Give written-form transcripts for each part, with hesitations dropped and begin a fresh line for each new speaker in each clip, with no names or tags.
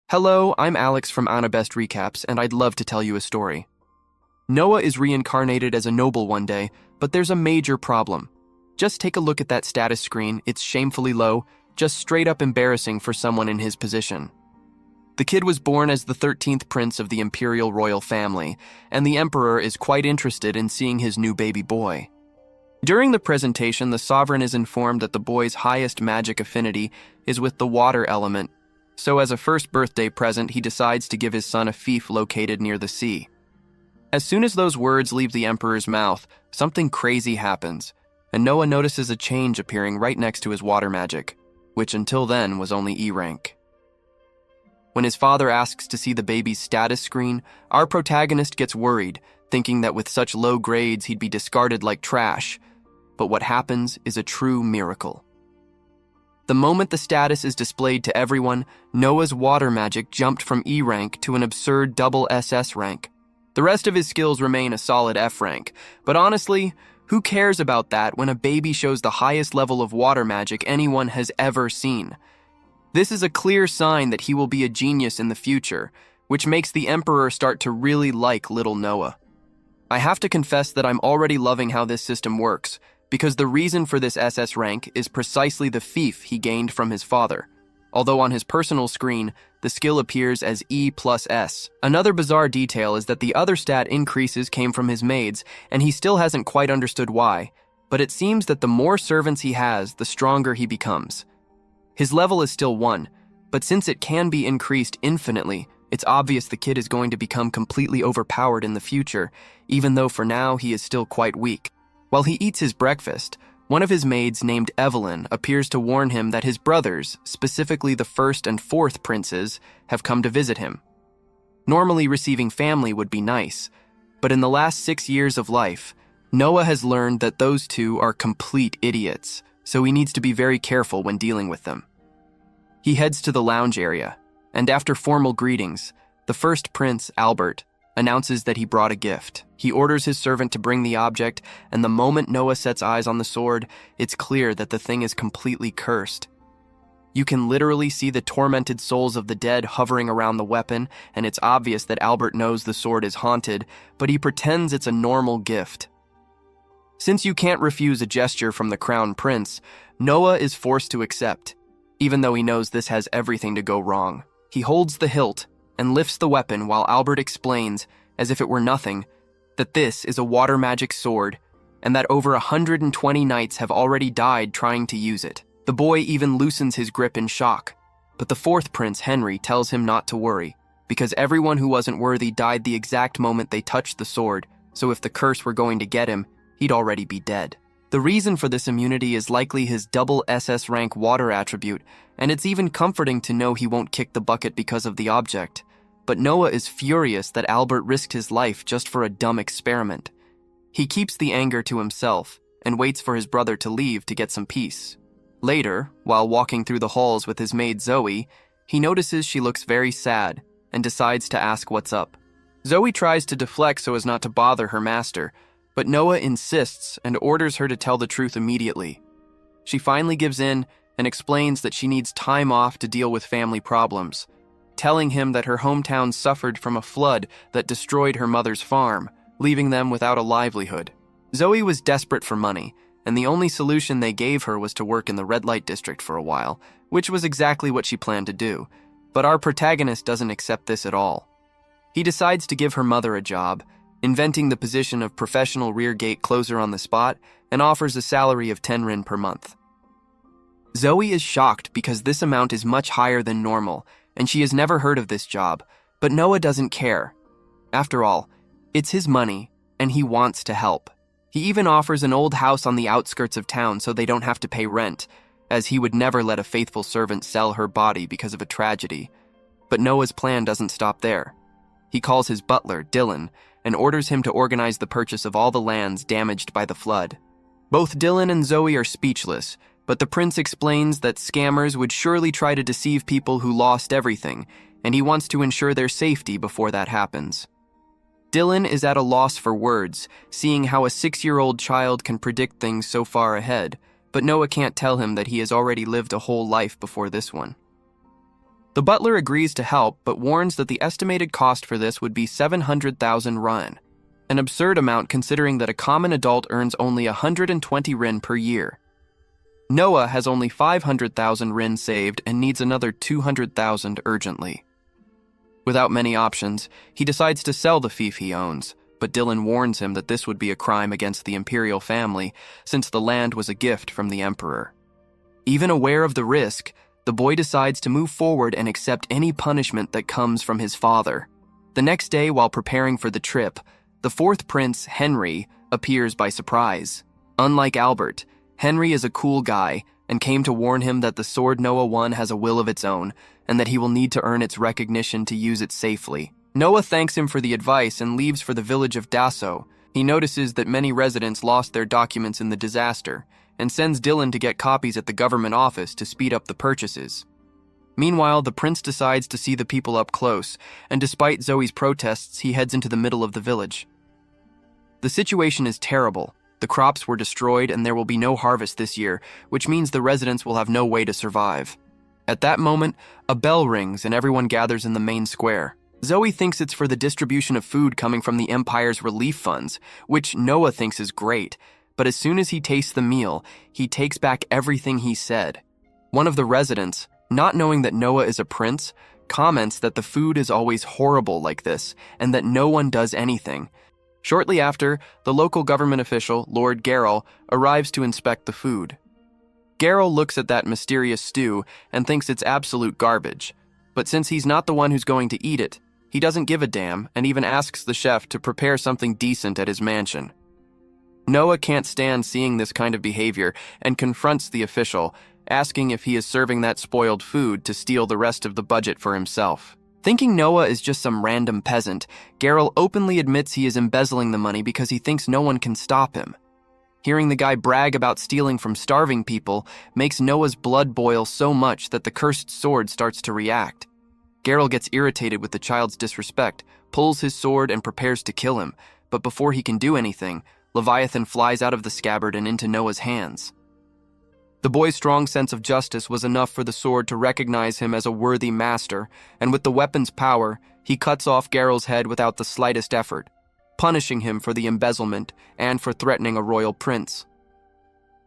Hello, I'm Alex from Best Recaps, and I'd love to tell you a story. Noah is reincarnated as a noble one day, but there's a major problem. Just take a look at that status screen, it's shamefully low, just straight up embarrassing for someone in his position. The kid was born as the 13th prince of the imperial royal family, and the emperor is quite interested in seeing his new baby boy. During the presentation, the sovereign is informed that the boy's highest magic affinity is with the water element, so as a first birthday present, he decides to give his son a fief located near the sea. As soon as those words leave the emperor's mouth, something crazy happens, and Noah notices a change appearing right next to his water magic, which until then was only E rank. When his father asks to see the baby's status screen, our protagonist gets worried, thinking that with such low grades he'd be discarded like trash. But what happens is a true miracle. The moment the status is displayed to everyone, Noah's water magic jumped from E rank to an absurd double SS rank. The rest of his skills remain a solid F rank, but honestly, who cares about that when a baby shows the highest level of water magic anyone has ever seen? This is a clear sign that he will be a genius in the future, which makes the emperor start to really like little Noah. I have to confess that I'm already loving how this system works, because the reason for this SS rank is precisely the fief he gained from his father, although on his personal screen, the skill appears as E plus S. Another bizarre detail is that the other stat increases came from his maids, and he still hasn't quite understood why, but it seems that the more servants he has, the stronger he becomes. His level is still 1, but since it can be increased infinitely, it's obvious the kid is going to become completely overpowered in the future, even though for now he is still quite weak. While he eats his breakfast, one of his maids named Evelyn appears to warn him that his brothers, specifically the 1st and 4th princes, have come to visit him. Normally receiving family would be nice, but in the last 6 years of life, Noah has learned that those two are complete idiots, so he needs to be very careful when dealing with them. He heads to the lounge area, and after formal greetings, the 1st prince, Albert, announces that he brought a gift. He orders his servant to bring the object, and the moment Noah sets eyes on the sword, it's clear that the thing is completely cursed. You can literally see the tormented souls of the dead hovering around the weapon, and it's obvious that Albert knows the sword is haunted, but he pretends it's a normal gift. Since you can't refuse a gesture from the crown prince, Noah is forced to accept, even though he knows this has everything to go wrong. He holds the hilt and lifts the weapon while Albert explains, as if it were nothing, that this is a water magic sword and that over 120 knights have already died trying to use it. The boy even loosens his grip in shock, but the 4th prince, Henry, tells him not to worry, because everyone who wasn't worthy died the exact moment they touched the sword, so if the curse were going to get him, he'd already be dead. The reason for this immunity is likely his double SS rank water attribute, and it's even comforting to know he won't kick the bucket because of the object. But Noah is furious that Albert risked his life just for a dumb experiment. He keeps the anger to himself and waits for his brother to leave to get some peace. Later, while walking through the halls with his maid Zoe, he notices she looks very sad and decides to ask what's up. Zoe tries to deflect so as not to bother her master, but Noah insists and orders her to tell the truth immediately. She finally gives in and explains that she needs time off to deal with family problems, telling him that her hometown suffered from a flood that destroyed her mother's farm, leaving them without a livelihood. Zoe was desperate for money, and the only solution they gave her was to work in the red light district for a while, which was exactly what she planned to do. But our protagonist doesn't accept this at all. He decides to give her mother a job, inventing the position of professional rear gate closer on the spot, and offers a salary of 10 rin per month. Zoe is shocked because this amount is much higher than normal, and she has never heard of this job, but Noah doesn't care. After all, it's his money, and he wants to help. He even offers an old house on the outskirts of town so they don't have to pay rent, as he would never let a faithful servant sell her body because of a tragedy. But Noah's plan doesn't stop there. He calls his butler, Dylan, and orders him to organize the purchase of all the lands damaged by the flood. Both Dylan and Zoe are speechless, but the prince explains that scammers would surely try to deceive people who lost everything, and he wants to ensure their safety before that happens. Dylan is at a loss for words, seeing how a 6-year-old child can predict things so far ahead, but Noah can't tell him that he has already lived a whole life before this one. The butler agrees to help, but warns that the estimated cost for this would be 700,000 rin, an absurd amount considering that a common adult earns only 120 rin per year. Noah has only 500,000 rin saved and needs another 200,000 urgently. Without many options, he decides to sell the fief he owns, but Dylan warns him that this would be a crime against the imperial family since the land was a gift from the emperor. Even aware of the risk, the boy decides to move forward and accept any punishment that comes from his father. The next day, while preparing for the trip, the fourth prince, Henry, appears by surprise. Unlike Albert, Henry is a cool guy and came to warn him that the sword Noah won has a will of its own and that he will need to earn its recognition to use it safely. Noah thanks him for the advice and leaves for the village of Dasso. He notices that many residents lost their documents in the disaster and sends Dylan to get copies at the government office to speed up the purchases. Meanwhile, the prince decides to see the people up close, and despite Zoe's protests, he heads into the middle of the village. The situation is terrible. The crops were destroyed and there will be no harvest this year, which means the residents will have no way to survive. At that moment, a bell rings and everyone gathers in the main square. Zoe thinks it's for the distribution of food coming from the Empire's relief funds, which Noah thinks is great, but as soon as he tastes the meal, he takes back everything he said. One of the residents, not knowing that Noah is a prince, comments that the food is always horrible like this and that no one does anything. Shortly after, the local government official, Lord Garrel, arrives to inspect the food. Garrel looks at that mysterious stew and thinks it's absolute garbage, but since he's not the one who's going to eat it, he doesn't give a damn and even asks the chef to prepare something decent at his mansion. Noah can't stand seeing this kind of behavior and confronts the official, asking if he is serving that spoiled food to steal the rest of the budget for himself. Thinking Noah is just some random peasant, Garrel openly admits he is embezzling the money because he thinks no one can stop him. Hearing the guy brag about stealing from starving people makes Noah's blood boil so much that the cursed sword starts to react. Garrel gets irritated with the child's disrespect, pulls his sword and prepares to kill him, but before he can do anything, Leviathan flies out of the scabbard and into Noah's hands. The boy's strong sense of justice was enough for the sword to recognize him as a worthy master, and with the weapon's power, he cuts off Garrel's head without the slightest effort, punishing him for the embezzlement and for threatening a royal prince.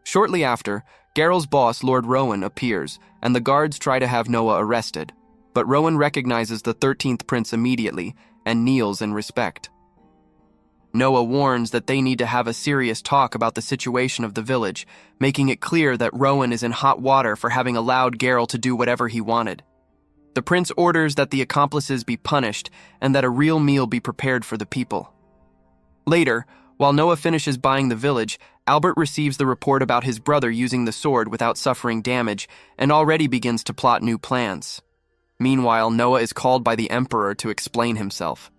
Shortly after, Garrel's boss, Lord Rowan, appears, and the guards try to have Noah arrested, but Rowan recognizes the 13th prince immediately and kneels in respect. Noah warns that they need to have a serious talk about the situation of the village, making it clear that Rowan is in hot water for having allowed Garrel to do whatever he wanted. The prince orders that the accomplices be punished and that a real meal be prepared for the people. Later, while Noah finishes buying the village, Albert receives the report about his brother using the sword without suffering damage and already begins to plot new plans. Meanwhile, Noah is called by the emperor to explain himself.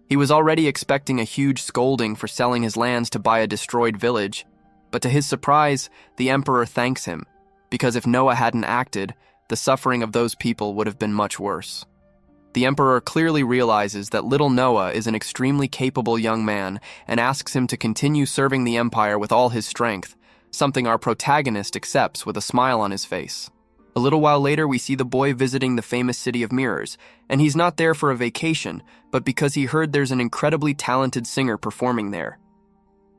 He was already expecting a huge scolding for selling his lands to buy a destroyed village, but to his surprise, the emperor thanks him, because if Noah hadn't acted, the suffering of those people would have been much worse. The emperor clearly realizes that little Noah is an extremely capable young man and asks him to continue serving the empire with all his strength, something our protagonist accepts with a smile on his face. A little while later, we see the boy visiting the famous city of mirrors, and he's not there for a vacation, but because he heard there's an incredibly talented singer performing there.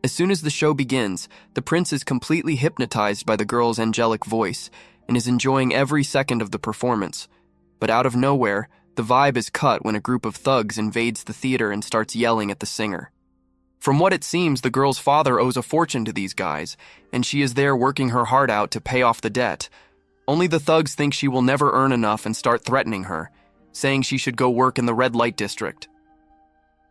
As soon as the show begins, the prince is completely hypnotized by the girl's angelic voice and is enjoying every second of the performance. But out of nowhere, the vibe is cut when a group of thugs invades the theater and starts yelling at the singer. From what it seems, the girl's father owes a fortune to these guys, and she is there working her heart out to pay off the debt. Only the thugs think she will never earn enough and start threatening her, saying she should go work in the red light district.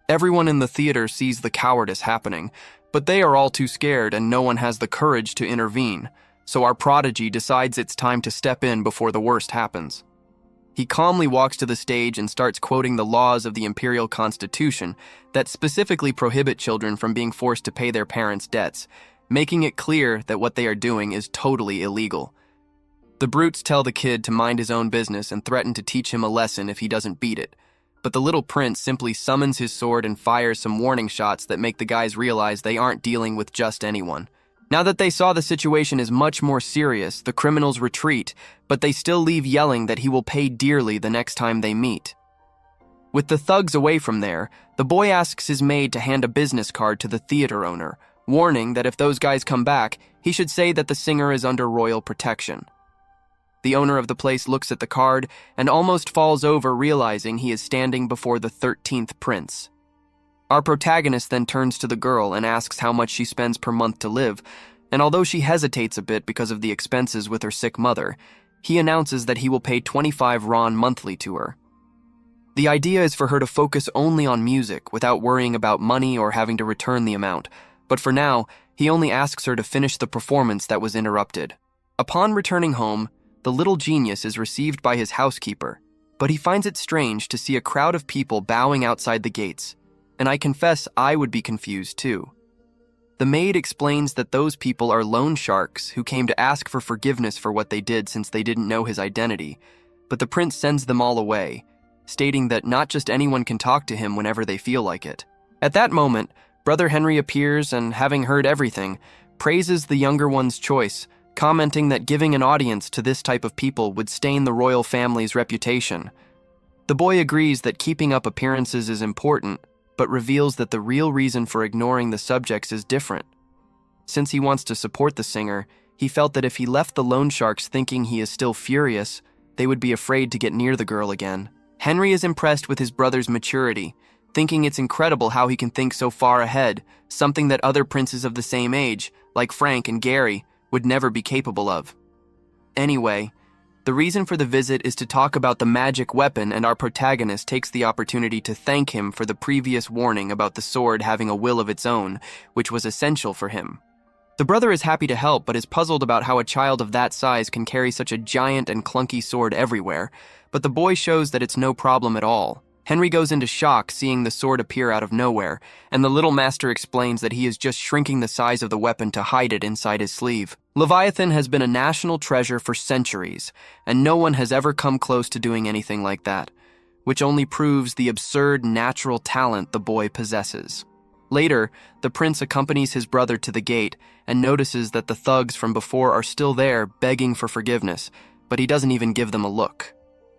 Everyone in the theater sees the cowardice happening, but they are all too scared and no one has the courage to intervene, so our prodigy decides it's time to step in before the worst happens. He calmly walks to the stage and starts quoting the laws of the Imperial Constitution that specifically prohibit children from being forced to pay their parents' debts, making it clear that what they are doing is totally illegal. The brutes tell the kid to mind his own business and threaten to teach him a lesson if he doesn't beat it, but the little prince simply summons his sword and fires some warning shots that make the guys realize they aren't dealing with just anyone. Now that they saw the situation is much more serious, the criminals retreat, but they still leave yelling that he will pay dearly the next time they meet. With the thugs away from there, the boy asks his maid to hand a business card to the theater owner, warning that if those guys come back, he should say that the singer is under royal protection. The owner of the place looks at the card and almost falls over, realizing he is standing before the 13th prince. Our protagonist then turns to the girl and asks how much she spends per month to live, and although she hesitates a bit because of the expenses with her sick mother, he announces that he will pay 25 ron monthly to her. The idea is for her to focus only on music without worrying about money or having to return the amount, but for now, he only asks her to finish the performance that was interrupted. Upon returning home, the little genius is received by his housekeeper, but he finds it strange to see a crowd of people bowing outside the gates, and I confess I would be confused too. The maid explains that those people are loan sharks who came to ask for forgiveness for what they did since they didn't know his identity, but the prince sends them all away, stating that not just anyone can talk to him whenever they feel like it. At that moment, Brother Henry appears and, having heard everything, praises the younger one's choice, commenting that giving an audience to this type of people would stain the royal family's reputation. The boy agrees that keeping up appearances is important, but reveals that the real reason for ignoring the subjects is different. Since he wants to support the singer, he felt that if he left the loan sharks thinking he is still furious, they would be afraid to get near the girl again. Henry is impressed with his brother's maturity, thinking it's incredible how he can think so far ahead, something that other princes of the same age, like Frank and Gary, would never be capable of. Anyway, the reason for the visit is to talk about the magic weapon, and our protagonist takes the opportunity to thank him for the previous warning about the sword having a will of its own, which was essential for him. The brother is happy to help, but is puzzled about how a child of that size can carry such a giant and clunky sword everywhere, but the boy shows that it's no problem at all. Henry goes into shock seeing the sword appear out of nowhere, and the little master explains that he is just shrinking the size of the weapon to hide it inside his sleeve. Leviathan has been a national treasure for centuries, and no one has ever come close to doing anything like that, which only proves the absurd natural talent the boy possesses. Later, the prince accompanies his brother to the gate and notices that the thugs from before are still there begging for forgiveness, but he doesn't even give them a look.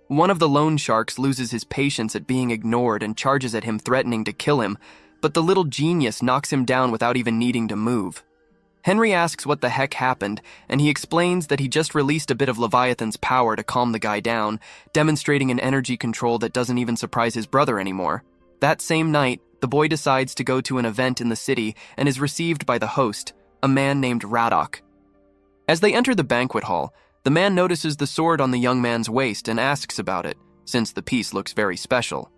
One of the loan sharks loses his patience at being ignored and charges at him, threatening to kill him, but the little genius knocks him down without even needing to move. Henry asks what the heck happened, and he explains that he just released a bit of Leviathan's power to calm the guy down, demonstrating an energy control that doesn't even surprise his brother anymore. That same night, the boy decides to go to an event in the city and is received by the host, a man named Radok. As they enter the banquet hall, the man notices the sword on the young man's waist and asks about it, since the piece looks very special.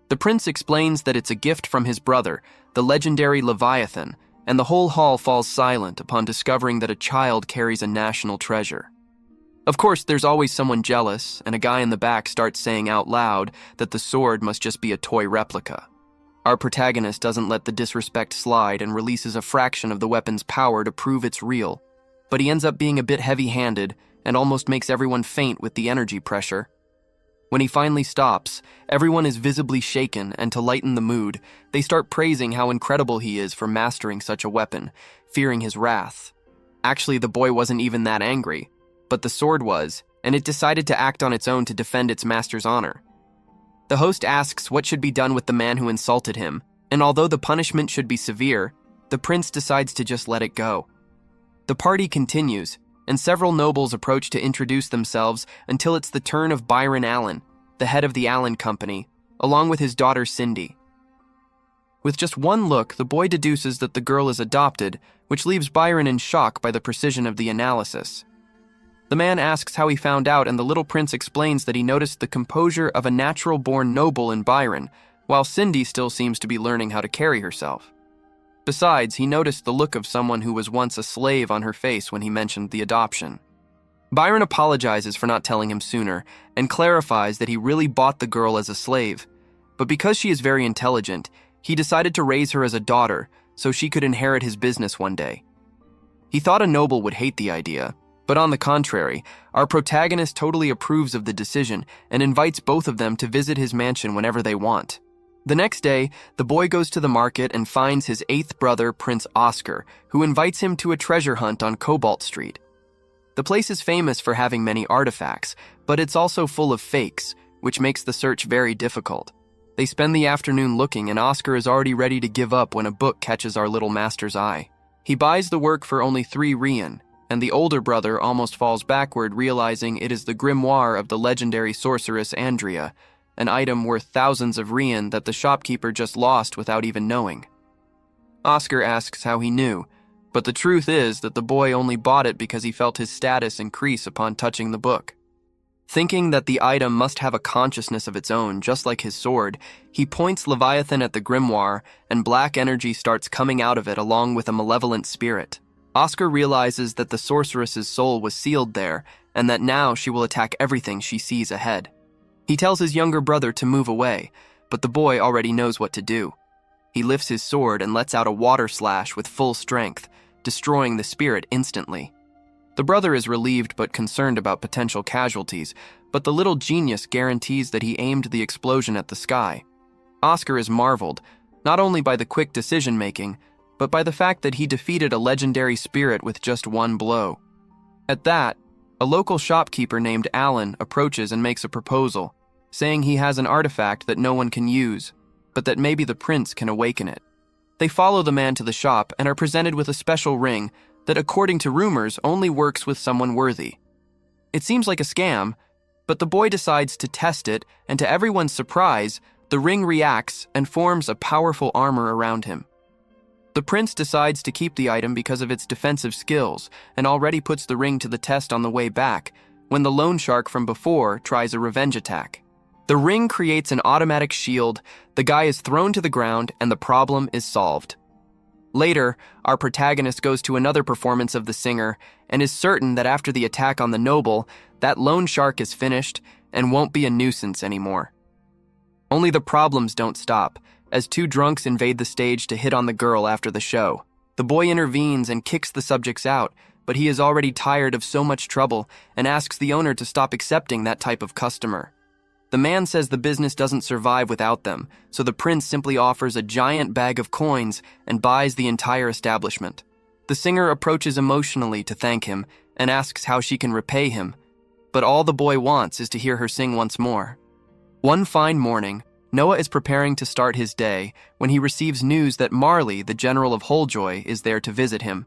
The prince explains that it's a gift from his brother, the legendary Leviathan, and the whole hall falls silent upon discovering that a child carries a national treasure. Of course, there's always someone jealous, and a guy in the back starts saying out loud that the sword must just be a toy replica. Our protagonist doesn't let the disrespect slide and releases a fraction of the weapon's power to prove it's real, but he ends up being a bit heavy-handed and almost makes everyone faint with the energy pressure. When he finally stops, everyone is visibly shaken, and to lighten the mood, they start praising how incredible he is for mastering such a weapon, fearing his wrath. Actually, the boy wasn't even that angry, but the sword was, and it decided to act on its own to defend its master's honor. The host asks what should be done with the man who insulted him, and although the punishment should be severe, the prince decides to just let it go. The party continues, and several nobles approach to introduce themselves until it's the turn of Byron Allen, the head of the Allen Company, along with his daughter Cindy. With just one look, the boy deduces that the girl is adopted, which leaves Byron in shock by the precision of the analysis. The man asks how he found out, and the little prince explains that he noticed the composure of a natural-born noble in Byron, while Cindy still seems to be learning how to carry herself. Besides, he noticed the look of someone who was once a slave on her face when he mentioned the adoption. Byron apologizes for not telling him sooner and clarifies that he really bought the girl as a slave, but because she is very intelligent, he decided to raise her as a daughter so she could inherit his business one day. He thought a noble would hate the idea, but on the contrary, our protagonist totally approves of the decision and invites both of them to visit his mansion whenever they want. The next day, the boy goes to the market and finds his eighth brother, Prince Oscar, who invites him to a treasure hunt on Cobalt Street. The place is famous for having many artifacts, but it's also full of fakes, which makes the search very difficult. They spend the afternoon looking, and Oscar is already ready to give up when a book catches our little master's eye. He buys the work for only 3 Rien, and the older brother almost falls backward, realizing it is the grimoire of the legendary sorceress Andrea, an item worth thousands of Rien that the shopkeeper just lost without even knowing. Oscar asks how he knew, but the truth is that the boy only bought it because he felt his status increase upon touching the book. Thinking that the item must have a consciousness of its own, just like his sword, he points Leviathan at the grimoire, and black energy starts coming out of it along with a malevolent spirit. Oscar realizes that the sorceress's soul was sealed there, and that now she will attack everything she sees ahead. He tells his younger brother to move away, but the boy already knows what to do. He lifts his sword and lets out a water slash with full strength, destroying the spirit instantly. The brother is relieved but concerned about potential casualties, but the little genius guarantees that he aimed the explosion at the sky. Oscar is marveled, not only by the quick decision-making, but by the fact that he defeated a legendary spirit with just one blow. At that, a local shopkeeper named Alan approaches and makes a proposal, saying he has an artifact that no one can use, but that maybe the prince can awaken it. They follow the man to the shop and are presented with a special ring that, according to rumors, only works with someone worthy. It seems like a scam, but the boy decides to test it, and to everyone's surprise, the ring reacts and forms a powerful armor around him. The prince decides to keep the item because of its defensive skills, and already puts the ring to the test on the way back, when the loan shark from before tries a revenge attack. The ring creates an automatic shield, the guy is thrown to the ground, and the problem is solved. Later, our protagonist goes to another performance of the singer and is certain that after the attack on the noble, that loan shark is finished and won't be a nuisance anymore. Only the problems don't stop, as 2 drunks invade the stage to hit on the girl after the show. The boy intervenes and kicks the subjects out, but he is already tired of so much trouble and asks the owner to stop accepting that type of customer. The man says the business doesn't survive without them, so the prince simply offers a giant bag of coins and buys the entire establishment. The singer approaches emotionally to thank him and asks how she can repay him, but all the boy wants is to hear her sing once more. One fine morning, Noah is preparing to start his day when he receives news that Marley, the general of Holjoy, is there to visit him.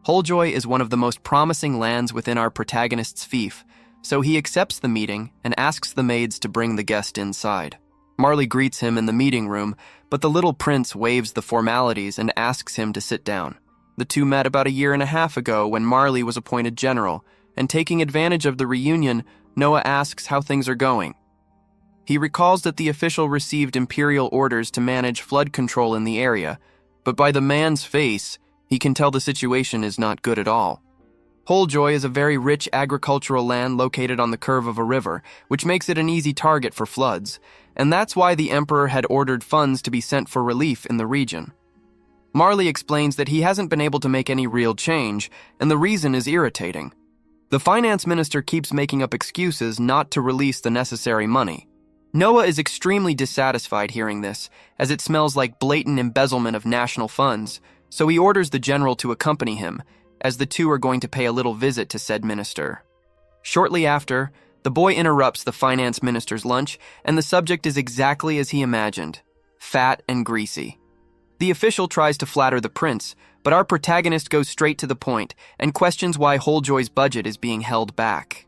Holjoy is one of the most promising lands within our protagonist's fief, so he accepts the meeting and asks the maids to bring the guest inside. Marley greets him in the meeting room, but the little prince waives the formalities and asks him to sit down. The two met about 1.5 years ago when Marley was appointed general, and taking advantage of the reunion, Noah asks how things are going. He recalls that the official received imperial orders to manage flood control in the area, but by the man's face, he can tell the situation is not good at all. Holjoy is a very rich agricultural land located on the curve of a river, which makes it an easy target for floods, and that's why the emperor had ordered funds to be sent for relief in the region. Marley explains that he hasn't been able to make any real change, and the reason is irritating. The finance minister keeps making up excuses not to release the necessary money. Noah is extremely dissatisfied hearing this, as it smells like blatant embezzlement of national funds, so he orders the general to accompany him, as the two are going to pay a little visit to said minister. Shortly after, the boy interrupts the finance minister's lunch, and the subject is exactly as he imagined: fat and greasy. The official tries to flatter the prince, but our protagonist goes straight to the point and questions why Holjoy's budget is being held back.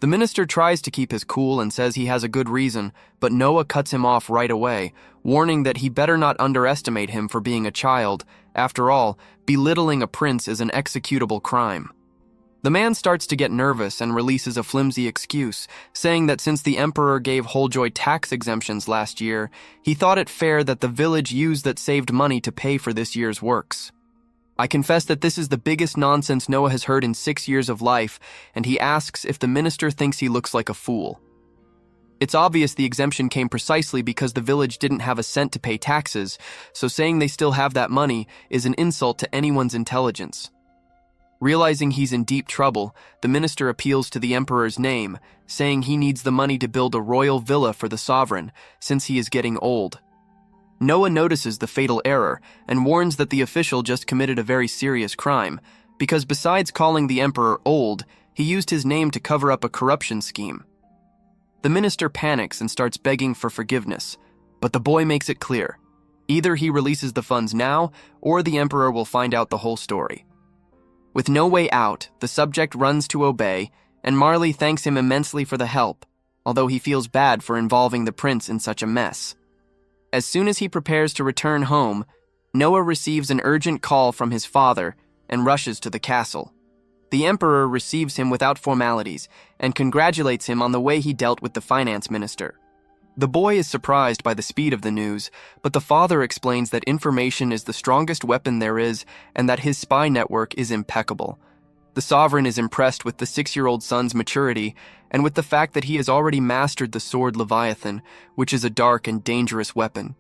The minister tries to keep his cool and says he has a good reason, but Noah cuts him off right away, warning that he better not underestimate him for being a child. After all, belittling a prince is an executable crime. The man starts to get nervous and releases a flimsy excuse, saying that since the emperor gave Holjoy tax exemptions last year, he thought it fair that the village use that saved money to pay for this year's works. I confess that this is the biggest nonsense Noah has heard in 6 years of life, and he asks if the minister thinks he looks like a fool. It's obvious the exemption came precisely because the village didn't have a cent to pay taxes, so saying they still have that money is an insult to anyone's intelligence. Realizing he's in deep trouble, the minister appeals to the emperor's name, saying he needs the money to build a royal villa for the sovereign, since he is getting old. Noah notices the fatal error and warns that the official just committed a very serious crime, because besides calling the emperor old, he used his name to cover up a corruption scheme. The minister panics and starts begging for forgiveness, but the boy makes it clear. Either he releases the funds now, or the emperor will find out the whole story. With no way out, the subject runs to obey, and Marley thanks him immensely for the help, although he feels bad for involving the prince in such a mess. As soon as he prepares to return home, Noah receives an urgent call from his father and rushes to the castle. The emperor receives him without formalities and congratulates him on the way he dealt with the finance minister. The boy is surprised by the speed of the news, but the father explains that information is the strongest weapon there is and that his spy network is impeccable. The sovereign is impressed with the 6-year-old son's maturity and with the fact that he has already mastered the sword Leviathan, which is a dark and dangerous weapon.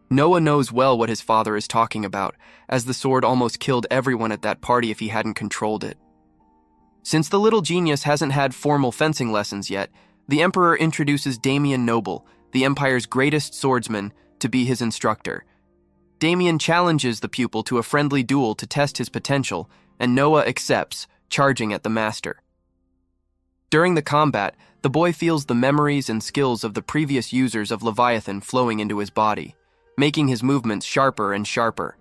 Noah knows well what his father is talking about, as the sword almost killed everyone at that party if he hadn't controlled it. Since the little genius hasn't had formal fencing lessons yet, the emperor introduces Damien Noble, the empire's greatest swordsman, to be his instructor. Damien challenges the pupil to a friendly duel to test his potential, and Noah accepts, charging at the master. During the combat, the boy feels the memories and skills of the previous users of Leviathan flowing into his body, making his movements sharper and sharper.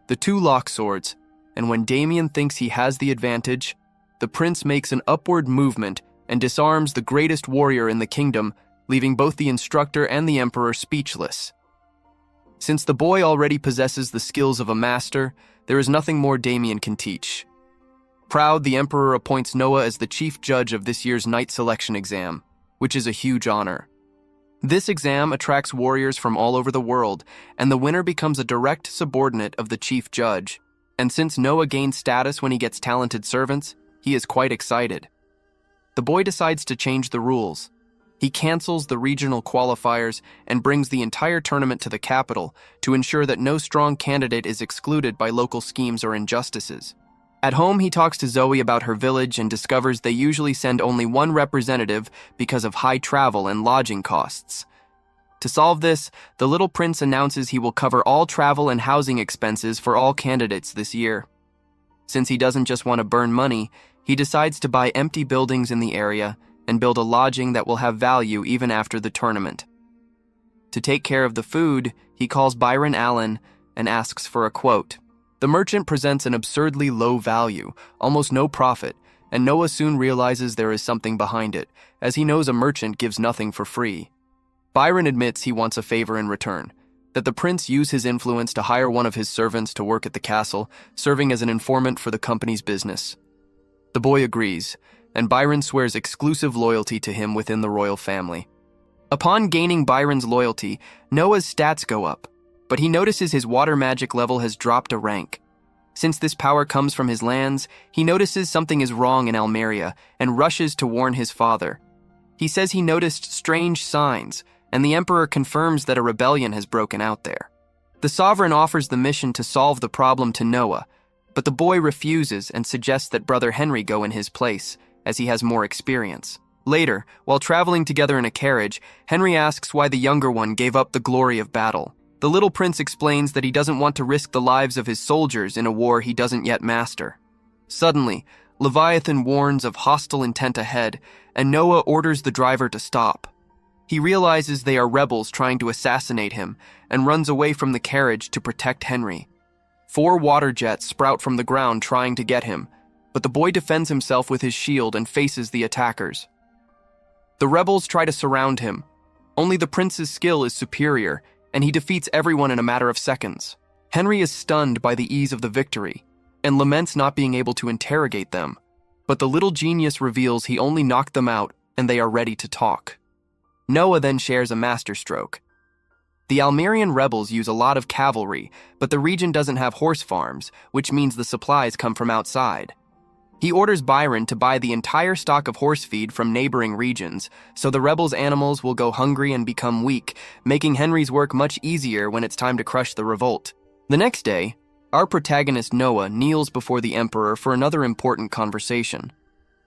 The two lock swords, and when Damien thinks he has the advantage, the prince makes an upward movement and disarms the greatest warrior in the kingdom, leaving both the instructor and the emperor speechless. Since the boy already possesses the skills of a master, there is nothing more Damien can teach. Proud, the emperor appoints Noah as the chief judge of this year's knight selection exam, which is a huge honor. This exam attracts warriors from all over the world, and the winner becomes a direct subordinate of the chief judge. And since Noah gains status when he gets talented servants, he is quite excited. The boy decides to change the rules. He cancels the regional qualifiers and brings the entire tournament to the capital to ensure that no strong candidate is excluded by local schemes or injustices. At home, he talks to Zoe about her village and discovers they usually send only one representative because of high travel and lodging costs. To solve this, the little prince announces he will cover all travel and housing expenses for all candidates this year. Since he doesn't just want to burn money, he decides to buy empty buildings in the area and build a lodging that will have value even after the tournament. To take care of the food, he calls Byron Allen and asks for a quote. The merchant presents an absurdly low value, almost no profit, and Noah soon realizes there is something behind it, as he knows a merchant gives nothing for free. Byron admits he wants a favor in return, that the prince use his influence to hire one of his servants to work at the castle, serving as an informant for the company's business. The boy agrees, and Byron swears exclusive loyalty to him within the royal family. Upon gaining Byron's loyalty, Noah's stats go up, but he notices his water magic level has dropped a rank. Since this power comes from his lands, he notices something is wrong in Almeria and rushes to warn his father. He says he noticed strange signs, and the emperor confirms that a rebellion has broken out there. The sovereign offers the mission to solve the problem to Noah, but the boy refuses and suggests that brother Henry go in his place, as he has more experience. Later, while traveling together in a carriage, Henry asks why the younger one gave up the glory of battle. The little prince explains that he doesn't want to risk the lives of his soldiers in a war he doesn't yet master. Suddenly, Leviathan warns of hostile intent ahead, and Noah orders the driver to stop. He realizes they are rebels trying to assassinate him and runs away from the carriage to protect Henry. 4 water jets sprout from the ground trying to get him, but the boy defends himself with his shield and faces the attackers. The rebels try to surround him. Only the prince's skill is superior, and he defeats everyone in a matter of seconds. Henry is stunned by the ease of the victory, and laments not being able to interrogate them, but the little genius reveals he only knocked them out and they are ready to talk. Noah then shares a masterstroke. The Almerian rebels use a lot of cavalry, but the region doesn't have horse farms, which means the supplies come from outside. He orders Byron to buy the entire stock of horse feed from neighboring regions, so the rebels' animals will go hungry and become weak, making Henry's work much easier when it's time to crush the revolt. The next day, our protagonist Noah kneels before the emperor for another important conversation.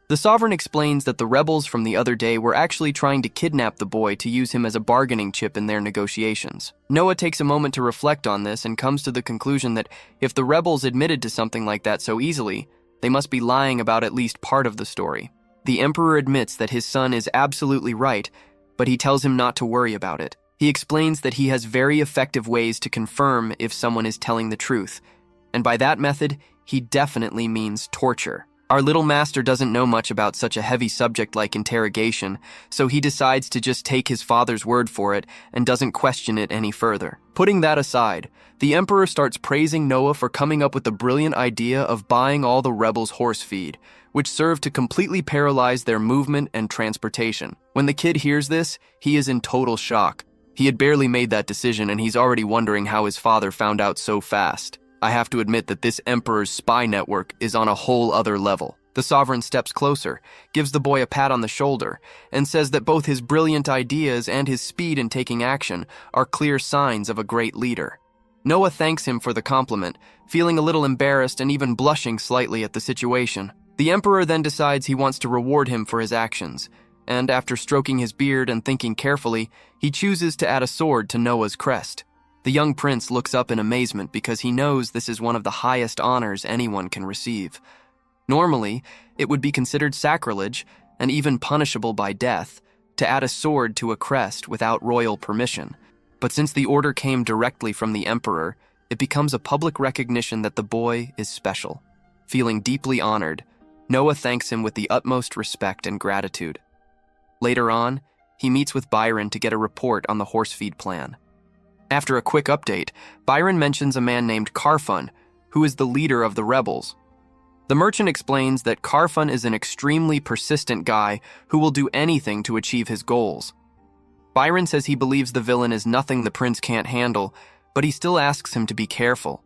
The sovereign explains that the rebels from the other day were actually trying to kidnap the boy to use him as a bargaining chip in their negotiations. Noah takes a moment to reflect on this and comes to the conclusion that if the rebels admitted to something like that so easily, they must be lying about at least part of the story. The emperor admits that his son is absolutely right, but he tells him not to worry about it. He explains that he has very effective ways to confirm if someone is telling the truth, and by that method, he definitely means torture. Our little master doesn't know much about such a heavy subject like interrogation, so he decides to just take his father's word for it and doesn't question it any further. Putting that aside, the emperor starts praising Noah for coming up with the brilliant idea of buying all the rebels horse feed, which served to completely paralyze their movement and transportation. When the kid hears this, he is in total shock. He had barely made that decision and he's already wondering how his father found out so fast. I have to admit that this emperor's spy network is on a whole other level. The sovereign steps closer, gives the boy a pat on the shoulder, and says that both his brilliant ideas and his speed in taking action are clear signs of a great leader. Noah thanks him for the compliment, feeling a little embarrassed and even blushing slightly at the situation. The emperor then decides he wants to reward him for his actions, and after stroking his beard and thinking carefully, he chooses to add a sword to Noah's crest. The young prince looks up in amazement because he knows this is one of the highest honors anyone can receive. Normally, it would be considered sacrilege, and even punishable by death, to add a sword to a crest without royal permission. But since the order came directly from the emperor, it becomes a public recognition that the boy is special. Feeling deeply honored, Noah thanks him with the utmost respect and gratitude. Later on, he meets with Byron to get a report on the horse feed plan. After a quick update, Byron mentions a man named Carfun, who is the leader of the rebels. The merchant explains that Carfun is an extremely persistent guy who will do anything to achieve his goals. Byron says he believes the villain is nothing the prince can't handle, but he still asks him to be careful.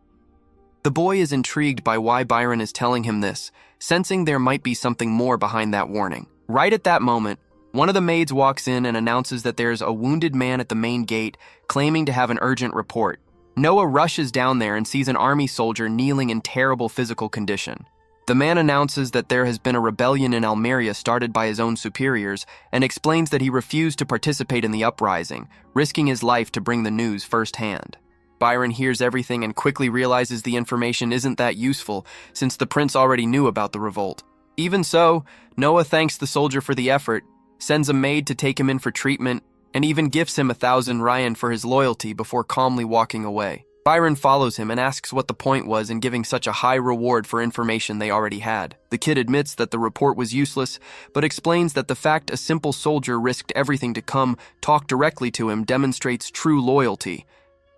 The boy is intrigued by why Byron is telling him this, sensing there might be something more behind that warning. Right at that moment, one of the maids walks in and announces that there's a wounded man at the main gate claiming to have an urgent report. Noah rushes down there and sees an army soldier kneeling in terrible physical condition. The man announces that there has been a rebellion in Almeria started by his own superiors and explains that he refused to participate in the uprising, risking his life to bring the news firsthand. Byron hears everything and quickly realizes the information isn't that useful since the prince already knew about the revolt. Even so, Noah thanks the soldier for the effort, sends a maid to take him in for treatment, and even gifts him 1,000 Ryan for his loyalty before calmly walking away. Byron follows him and asks what the point was in giving such a high reward for information they already had. The kid admits that the report was useless, but explains that the fact a simple soldier risked everything to come talk directly to him demonstrates true loyalty.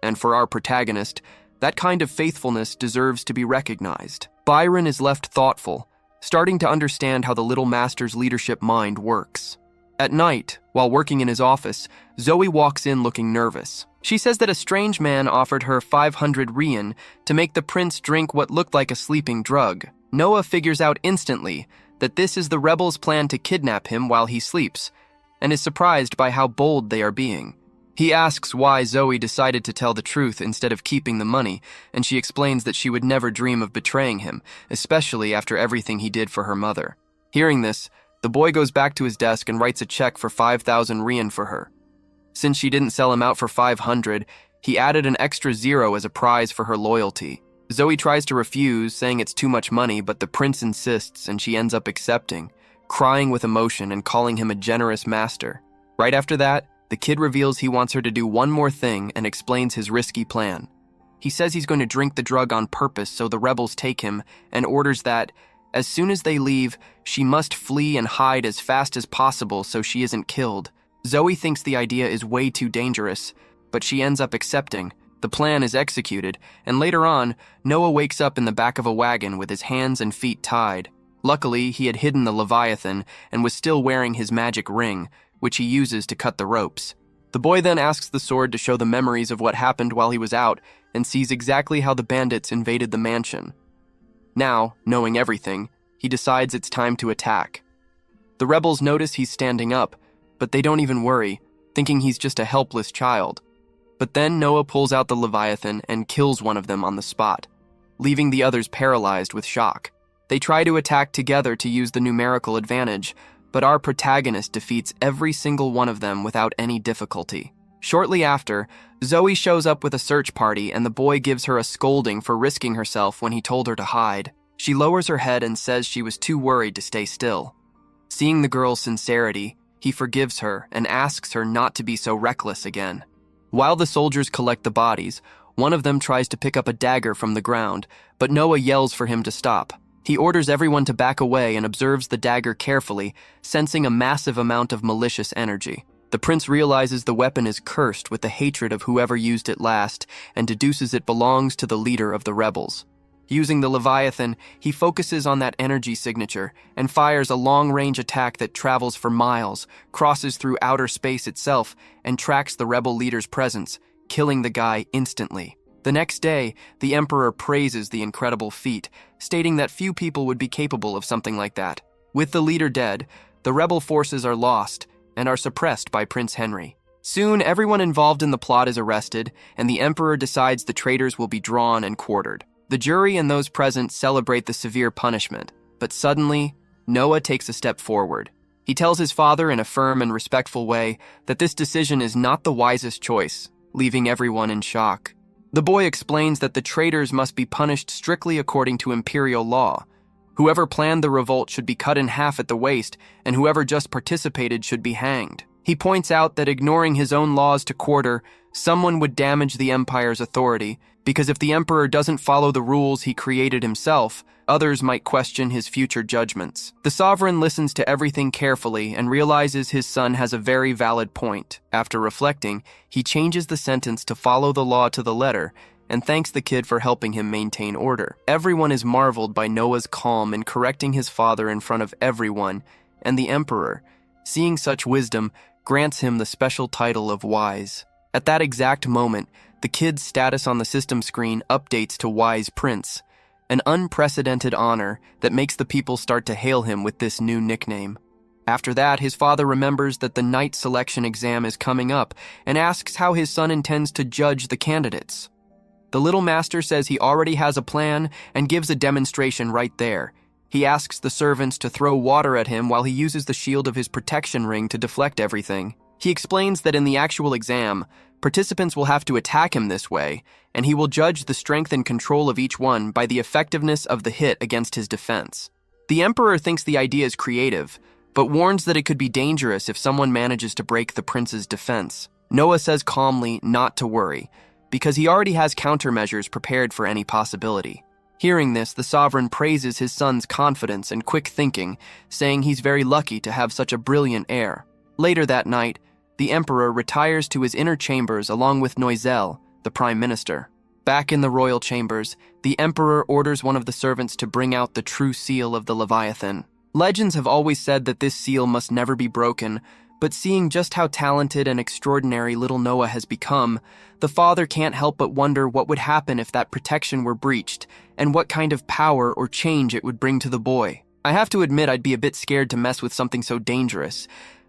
And for our protagonist, that kind of faithfulness deserves to be recognized. Byron is left thoughtful, starting to understand how the little master's leadership mind works. At night, while working in his office, Zoe walks in looking nervous. She says that a strange man offered her 500 Rian to make the prince drink what looked like a sleeping drug. Noah figures out instantly that this is the rebels' plan to kidnap him while he sleeps, and is surprised by how bold they are being. He asks why Zoe decided to tell the truth instead of keeping the money, and she explains that she would never dream of betraying him, especially after everything he did for her mother. Hearing this, the boy goes back to his desk and writes a check for 5,000 Rian for her. Since she didn't sell him out for 500, he added an extra 0 as a prize for her loyalty. Zoe tries to refuse, saying it's too much money, but the prince insists and she ends up accepting, crying with emotion and calling him a generous master. Right after that, the kid reveals he wants her to do one more thing and explains his risky plan. He says he's going to drink the drug on purpose so the rebels take him, and orders that, as soon as they leave, she must flee and hide as fast as possible so she isn't killed. Zoe thinks the idea is way too dangerous, but she ends up accepting. The plan is executed, and later on, Noah wakes up in the back of a wagon with his hands and feet tied. Luckily, he had hidden the Leviathan and was still wearing his magic ring, which he uses to cut the ropes. The boy then asks the sword to show the memories of what happened while he was out and sees exactly how the bandits invaded the mansion. Now, knowing everything, he decides it's time to attack. The rebels notice he's standing up, but they don't even worry, thinking he's just a helpless child. But then Noah pulls out the Leviathan and kills one of them on the spot, leaving the others paralyzed with shock. They try to attack together to use the numerical advantage, but our protagonist defeats every single one of them without any difficulty. Shortly after, Zoe shows up with a search party and the boy gives her a scolding for risking herself when he told her to hide. She lowers her head and says she was too worried to stay still. Seeing the girl's sincerity, he forgives her and asks her not to be so reckless again. While the soldiers collect the bodies, one of them tries to pick up a dagger from the ground, but Noah yells for him to stop. He orders everyone to back away and observes the dagger carefully, sensing a massive amount of malicious energy. The prince realizes the weapon is cursed with the hatred of whoever used it last and deduces it belongs to the leader of the rebels. Using the Leviathan, he focuses on that energy signature and fires a long-range attack that travels for miles, crosses through outer space itself, and tracks the rebel leader's presence, killing the guy instantly. The next day, the emperor praises the incredible feat, stating that few people would be capable of something like that. With the leader dead, the rebel forces are lost and are suppressed by Prince Henry. Soon, everyone involved in the plot is arrested, and the emperor decides the traitors will be drawn and quartered. The jury and those present celebrate the severe punishment, but suddenly, Noah takes a step forward. He tells his father in a firm and respectful way that this decision is not the wisest choice, leaving everyone in shock. The boy explains that the traitors must be punished strictly according to imperial law. Whoever planned the revolt should be cut in half at the waist, and whoever just participated should be hanged. He points out that ignoring his own laws to quarter, someone would damage the empire's authority, because if the emperor doesn't follow the rules he created himself, others might question his future judgments. The sovereign listens to everything carefully and realizes his son has a very valid point. After reflecting, he changes the sentence to follow the law to the letter and thanks the kid for helping him maintain order. Everyone is marveled by Noah's calm in correcting his father in front of everyone, and the emperor, seeing such wisdom, grants him the special title of wise. At that exact moment, the kid's status on the system screen updates to Wise Prince, an unprecedented honor that makes the people start to hail him with this new nickname. After that, his father remembers that the knight selection exam is coming up and asks how his son intends to judge the candidates. The little master says he already has a plan and gives a demonstration right there. He asks the servants to throw water at him while he uses the shield of his protection ring to deflect everything. He explains that in the actual exam, participants will have to attack him this way, and he will judge the strength and control of each one by the effectiveness of the hit against his defense. The emperor thinks the idea is creative, but warns that it could be dangerous if someone manages to break the prince's defense. Noah says calmly not to worry, because he already has countermeasures prepared for any possibility. Hearing this, the sovereign praises his son's confidence and quick thinking, saying he's very lucky to have such a brilliant heir. Later that night, the emperor retires to his inner chambers along with Noiselle, the prime minister. Back in the royal chambers, the emperor orders one of the servants to bring out the true seal of the Leviathan. Legends have always said that this seal must never be broken, but seeing just how talented and extraordinary little Noah has become, the father can't help but wonder what would happen if that protection were breached, and what kind of power or change it would bring to the boy. I have to admit I'd be a bit scared to mess with something so dangerous,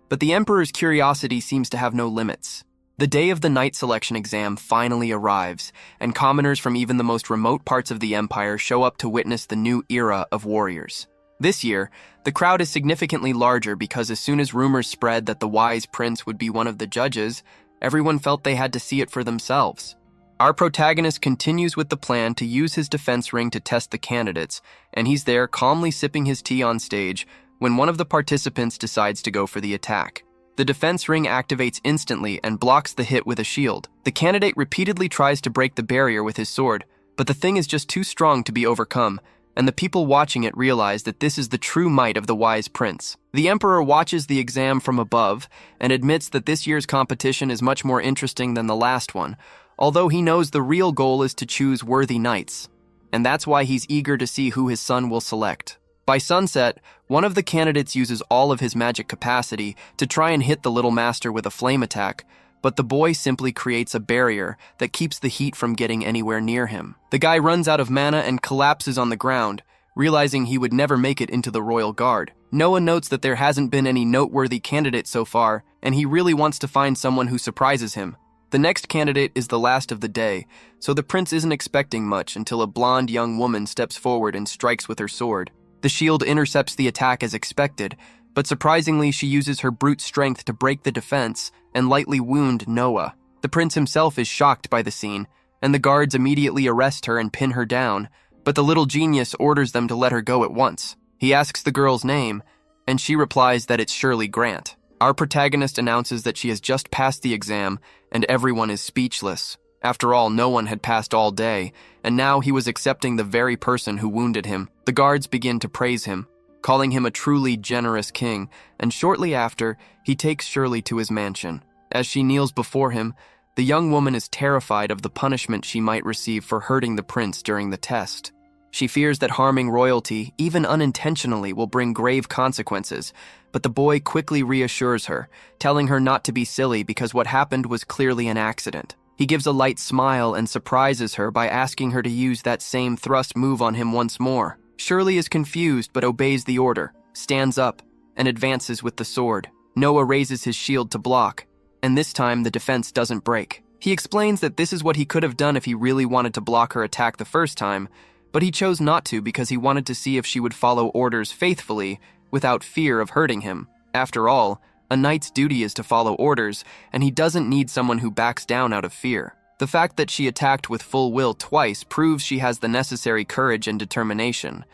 but the emperor's curiosity seems to have no limits. The day of the knight selection exam finally arrives, and commoners from even the most remote parts of the empire show up to witness the new era of warriors. This year, the crowd is significantly larger because as soon as rumors spread that the wise prince would be one of the judges, everyone felt they had to see it for themselves. Our protagonist continues with the plan to use his defense ring to test the candidates, and he's there calmly sipping his tea on stage when one of the participants decides to go for the attack. The defense ring activates instantly and blocks the hit with a shield. The candidate repeatedly tries to break the barrier with his sword, but the thing is just too strong to be overcome, and the people watching it realize that this is the true might of the wise prince. The emperor watches the exam from above and admits that this year's competition is much more interesting than the last one, although he knows the real goal is to choose worthy knights, and that's why he's eager to see who his son will select. By sunset, one of the candidates uses all of his magic capacity to try and hit the little master with a flame attack, but the boy simply creates a barrier that keeps the heat from getting anywhere near him. The guy runs out of mana and collapses on the ground, realizing he would never make it into the royal guard. Noah notes that there hasn't been any noteworthy candidate so far, and he really wants to find someone who surprises him. The next candidate is the last of the day, so the prince isn't expecting much until a blonde young woman steps forward and strikes with her sword. The shield intercepts the attack as expected, but surprisingly she uses her brute strength to break the defense and lightly wound Noah. The prince himself is shocked by the scene, and the guards immediately arrest her and pin her down, but the little genius orders them to let her go at once. He asks the girl's name, and she replies that it's Shirley Grant. Our protagonist announces that she has just passed the exam, and everyone is speechless. After all, no one had passed all day, and now he was accepting the very person who wounded him. The guards begin to praise him, calling him a truly generous king, and shortly after, he takes Shirley to his mansion. As she kneels before him, the young woman is terrified of the punishment she might receive for hurting the prince during the test. She fears that harming royalty, even unintentionally, will bring grave consequences, but the boy quickly reassures her, telling her not to be silly because what happened was clearly an accident. He gives a light smile and surprises her by asking her to use that same thrust move on him once more. Shirley is confused but obeys the order, stands up, and advances with the sword. Noah raises his shield to block, and this time the defense doesn't break. He explains that this is what he could have done if he really wanted to block her attack the first time, but he chose not to because he wanted to see if she would follow orders faithfully without fear of hurting him. After all, a knight's duty is to follow orders, and he doesn't need someone who backs down out of fear. The fact that she attacked with full will twice proves she has the necessary courage and determination.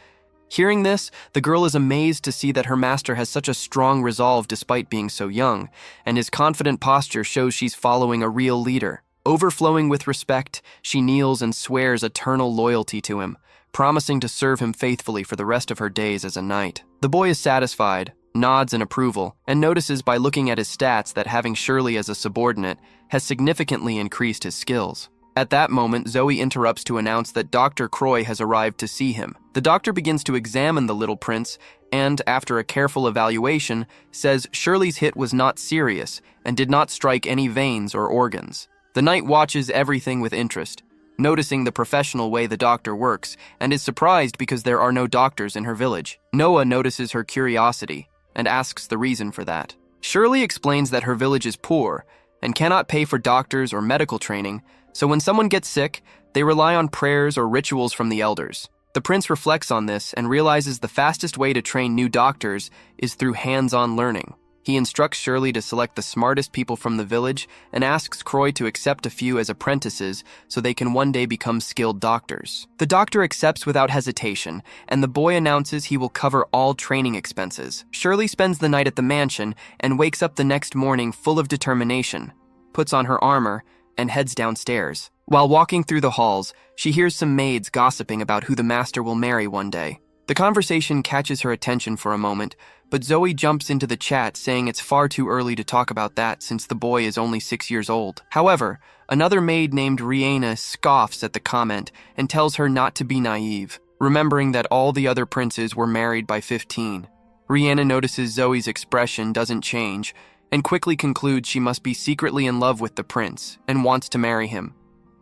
Hearing this, the girl is amazed to see that her master has such a strong resolve despite being so young, and his confident posture shows she's following a real leader. Overflowing with respect, she kneels and swears eternal loyalty to him, promising to serve him faithfully for the rest of her days as a knight. The boy is satisfied, nods in approval, and notices by looking at his stats that having Shirley as a subordinate has significantly increased his skills. At that moment, Zoe interrupts to announce that Dr. Croy has arrived to see him. The doctor begins to examine the little prince and, after a careful evaluation, says Shirley's hit was not serious and did not strike any veins or organs. The knight watches everything with interest, noticing the professional way the doctor works, and is surprised because there are no doctors in her village. Noah notices her curiosity and asks the reason for that. Shirley explains that her village is poor and cannot pay for doctors or medical training, so when someone gets sick, they rely on prayers or rituals from the elders. The prince reflects on this and realizes the fastest way to train new doctors is through hands-on learning. He instructs Shirley to select the smartest people from the village and asks Croy to accept a few as apprentices so they can one day become skilled doctors. The doctor accepts without hesitation, and the boy announces he will cover all training expenses. Shirley spends the night at the mansion and wakes up the next morning full of determination, puts on her armor, and heads downstairs. While walking through the halls, she hears some maids gossiping about who the master will marry one day. The conversation catches her attention for a moment, but Zoe jumps into the chat saying it's far too early to talk about that since the boy is only 6 years old. However, another maid named Rihanna scoffs at the comment and tells her not to be naive, remembering that all the other princes were married by 15. Rihanna notices Zoe's expression doesn't change and quickly concludes she must be secretly in love with the prince and wants to marry him,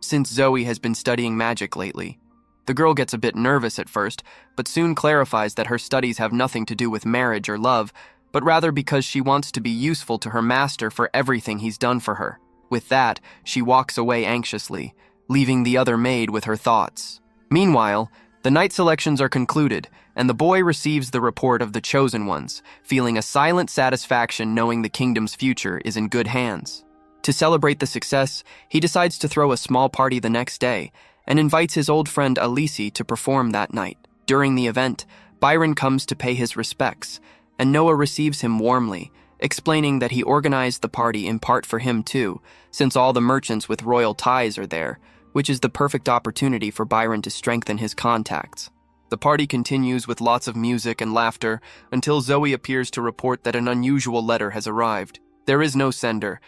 since Zoe has been studying magic lately. The girl gets a bit nervous at first, but soon clarifies that her studies have nothing to do with marriage or love, but rather because she wants to be useful to her master for everything he's done for her. With that, she walks away anxiously, leaving the other maid with her thoughts. Meanwhile, the night selections are concluded, and the boy receives the report of the chosen ones, feeling a silent satisfaction knowing the kingdom's future is in good hands. To celebrate the success, he decides to throw a small party the next day, and invites his old friend Alici to perform that night. During the event, Byron comes to pay his respects, and Noah receives him warmly, explaining that he organized the party in part for him too, since all the merchants with royal ties are there, which is the perfect opportunity for Byron to strengthen his contacts. The party continues with lots of music and laughter until Zoe appears to report that an unusual letter has arrived. There is no sender,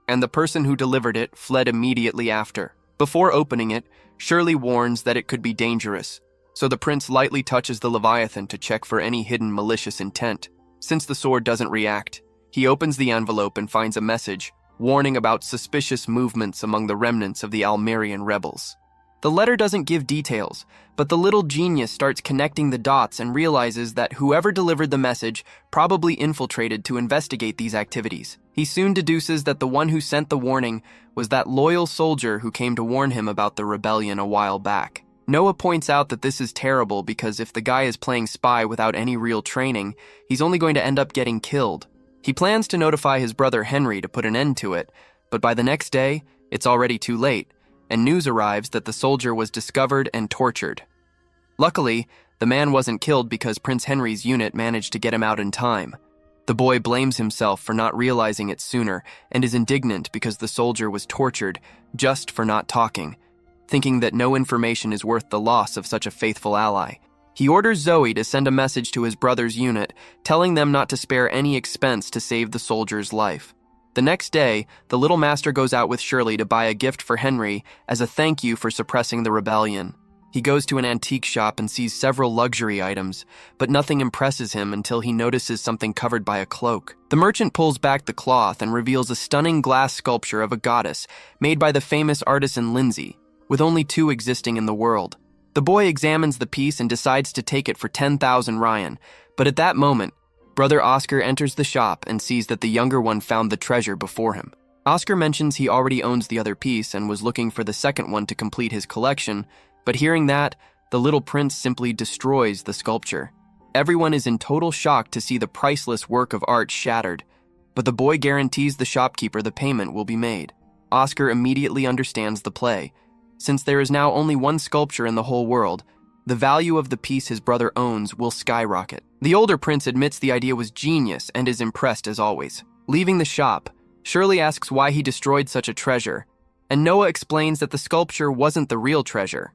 and the person who delivered it fled immediately after. Before opening it, Shirley warns that it could be dangerous, so the prince lightly touches the Leviathan to check for any hidden malicious intent. Since the sword doesn't react, he opens the envelope and finds a message warning about suspicious movements among the remnants of the Almerian rebels. The letter doesn't give details, but the little genius starts connecting the dots and realizes that whoever delivered the message probably infiltrated to investigate these activities. He soon deduces that the one who sent the warning was that loyal soldier who came to warn him about the rebellion a while back. Noah points out that this is terrible because if the guy is playing spy without any real training, he's only going to end up getting killed. He plans to notify his brother Henry to put an end to it, but by the next day, it's already too late, and news arrives that the soldier was discovered and tortured. Luckily, the man wasn't killed because Prince Henry's unit managed to get him out in time. The boy blames himself for not realizing it sooner and is indignant because the soldier was tortured just for not talking, thinking that no information is worth the loss of such a faithful ally. He orders Zoe to send a message to his brother's unit, telling them not to spare any expense to save the soldier's life. The next day, the little master goes out with Shirley to buy a gift for Henry as a thank you for suppressing the rebellion. He goes to an antique shop and sees several luxury items, but nothing impresses him until he notices something covered by a cloak. The merchant pulls back the cloth and reveals a stunning glass sculpture of a goddess made by the famous artisan Lindsay, with only 2 existing in the world. The boy examines the piece and decides to take it for 10,000 Ryan, but at that moment, Brother Oscar enters the shop and sees that the younger one found the treasure before him. Oscar mentions he already owns the other piece and was looking for the second one to complete his collection, but hearing that, the little prince simply destroys the sculpture. Everyone is in total shock to see the priceless work of art shattered, but the boy guarantees the shopkeeper the payment will be made. Oscar immediately understands the play. Since there is now only one sculpture in the whole world, the value of the piece his brother owns will skyrocket. The older prince admits the idea was genius and is impressed as always. Leaving the shop, Shirley asks why he destroyed such a treasure, and Noah explains that the sculpture wasn't the real treasure.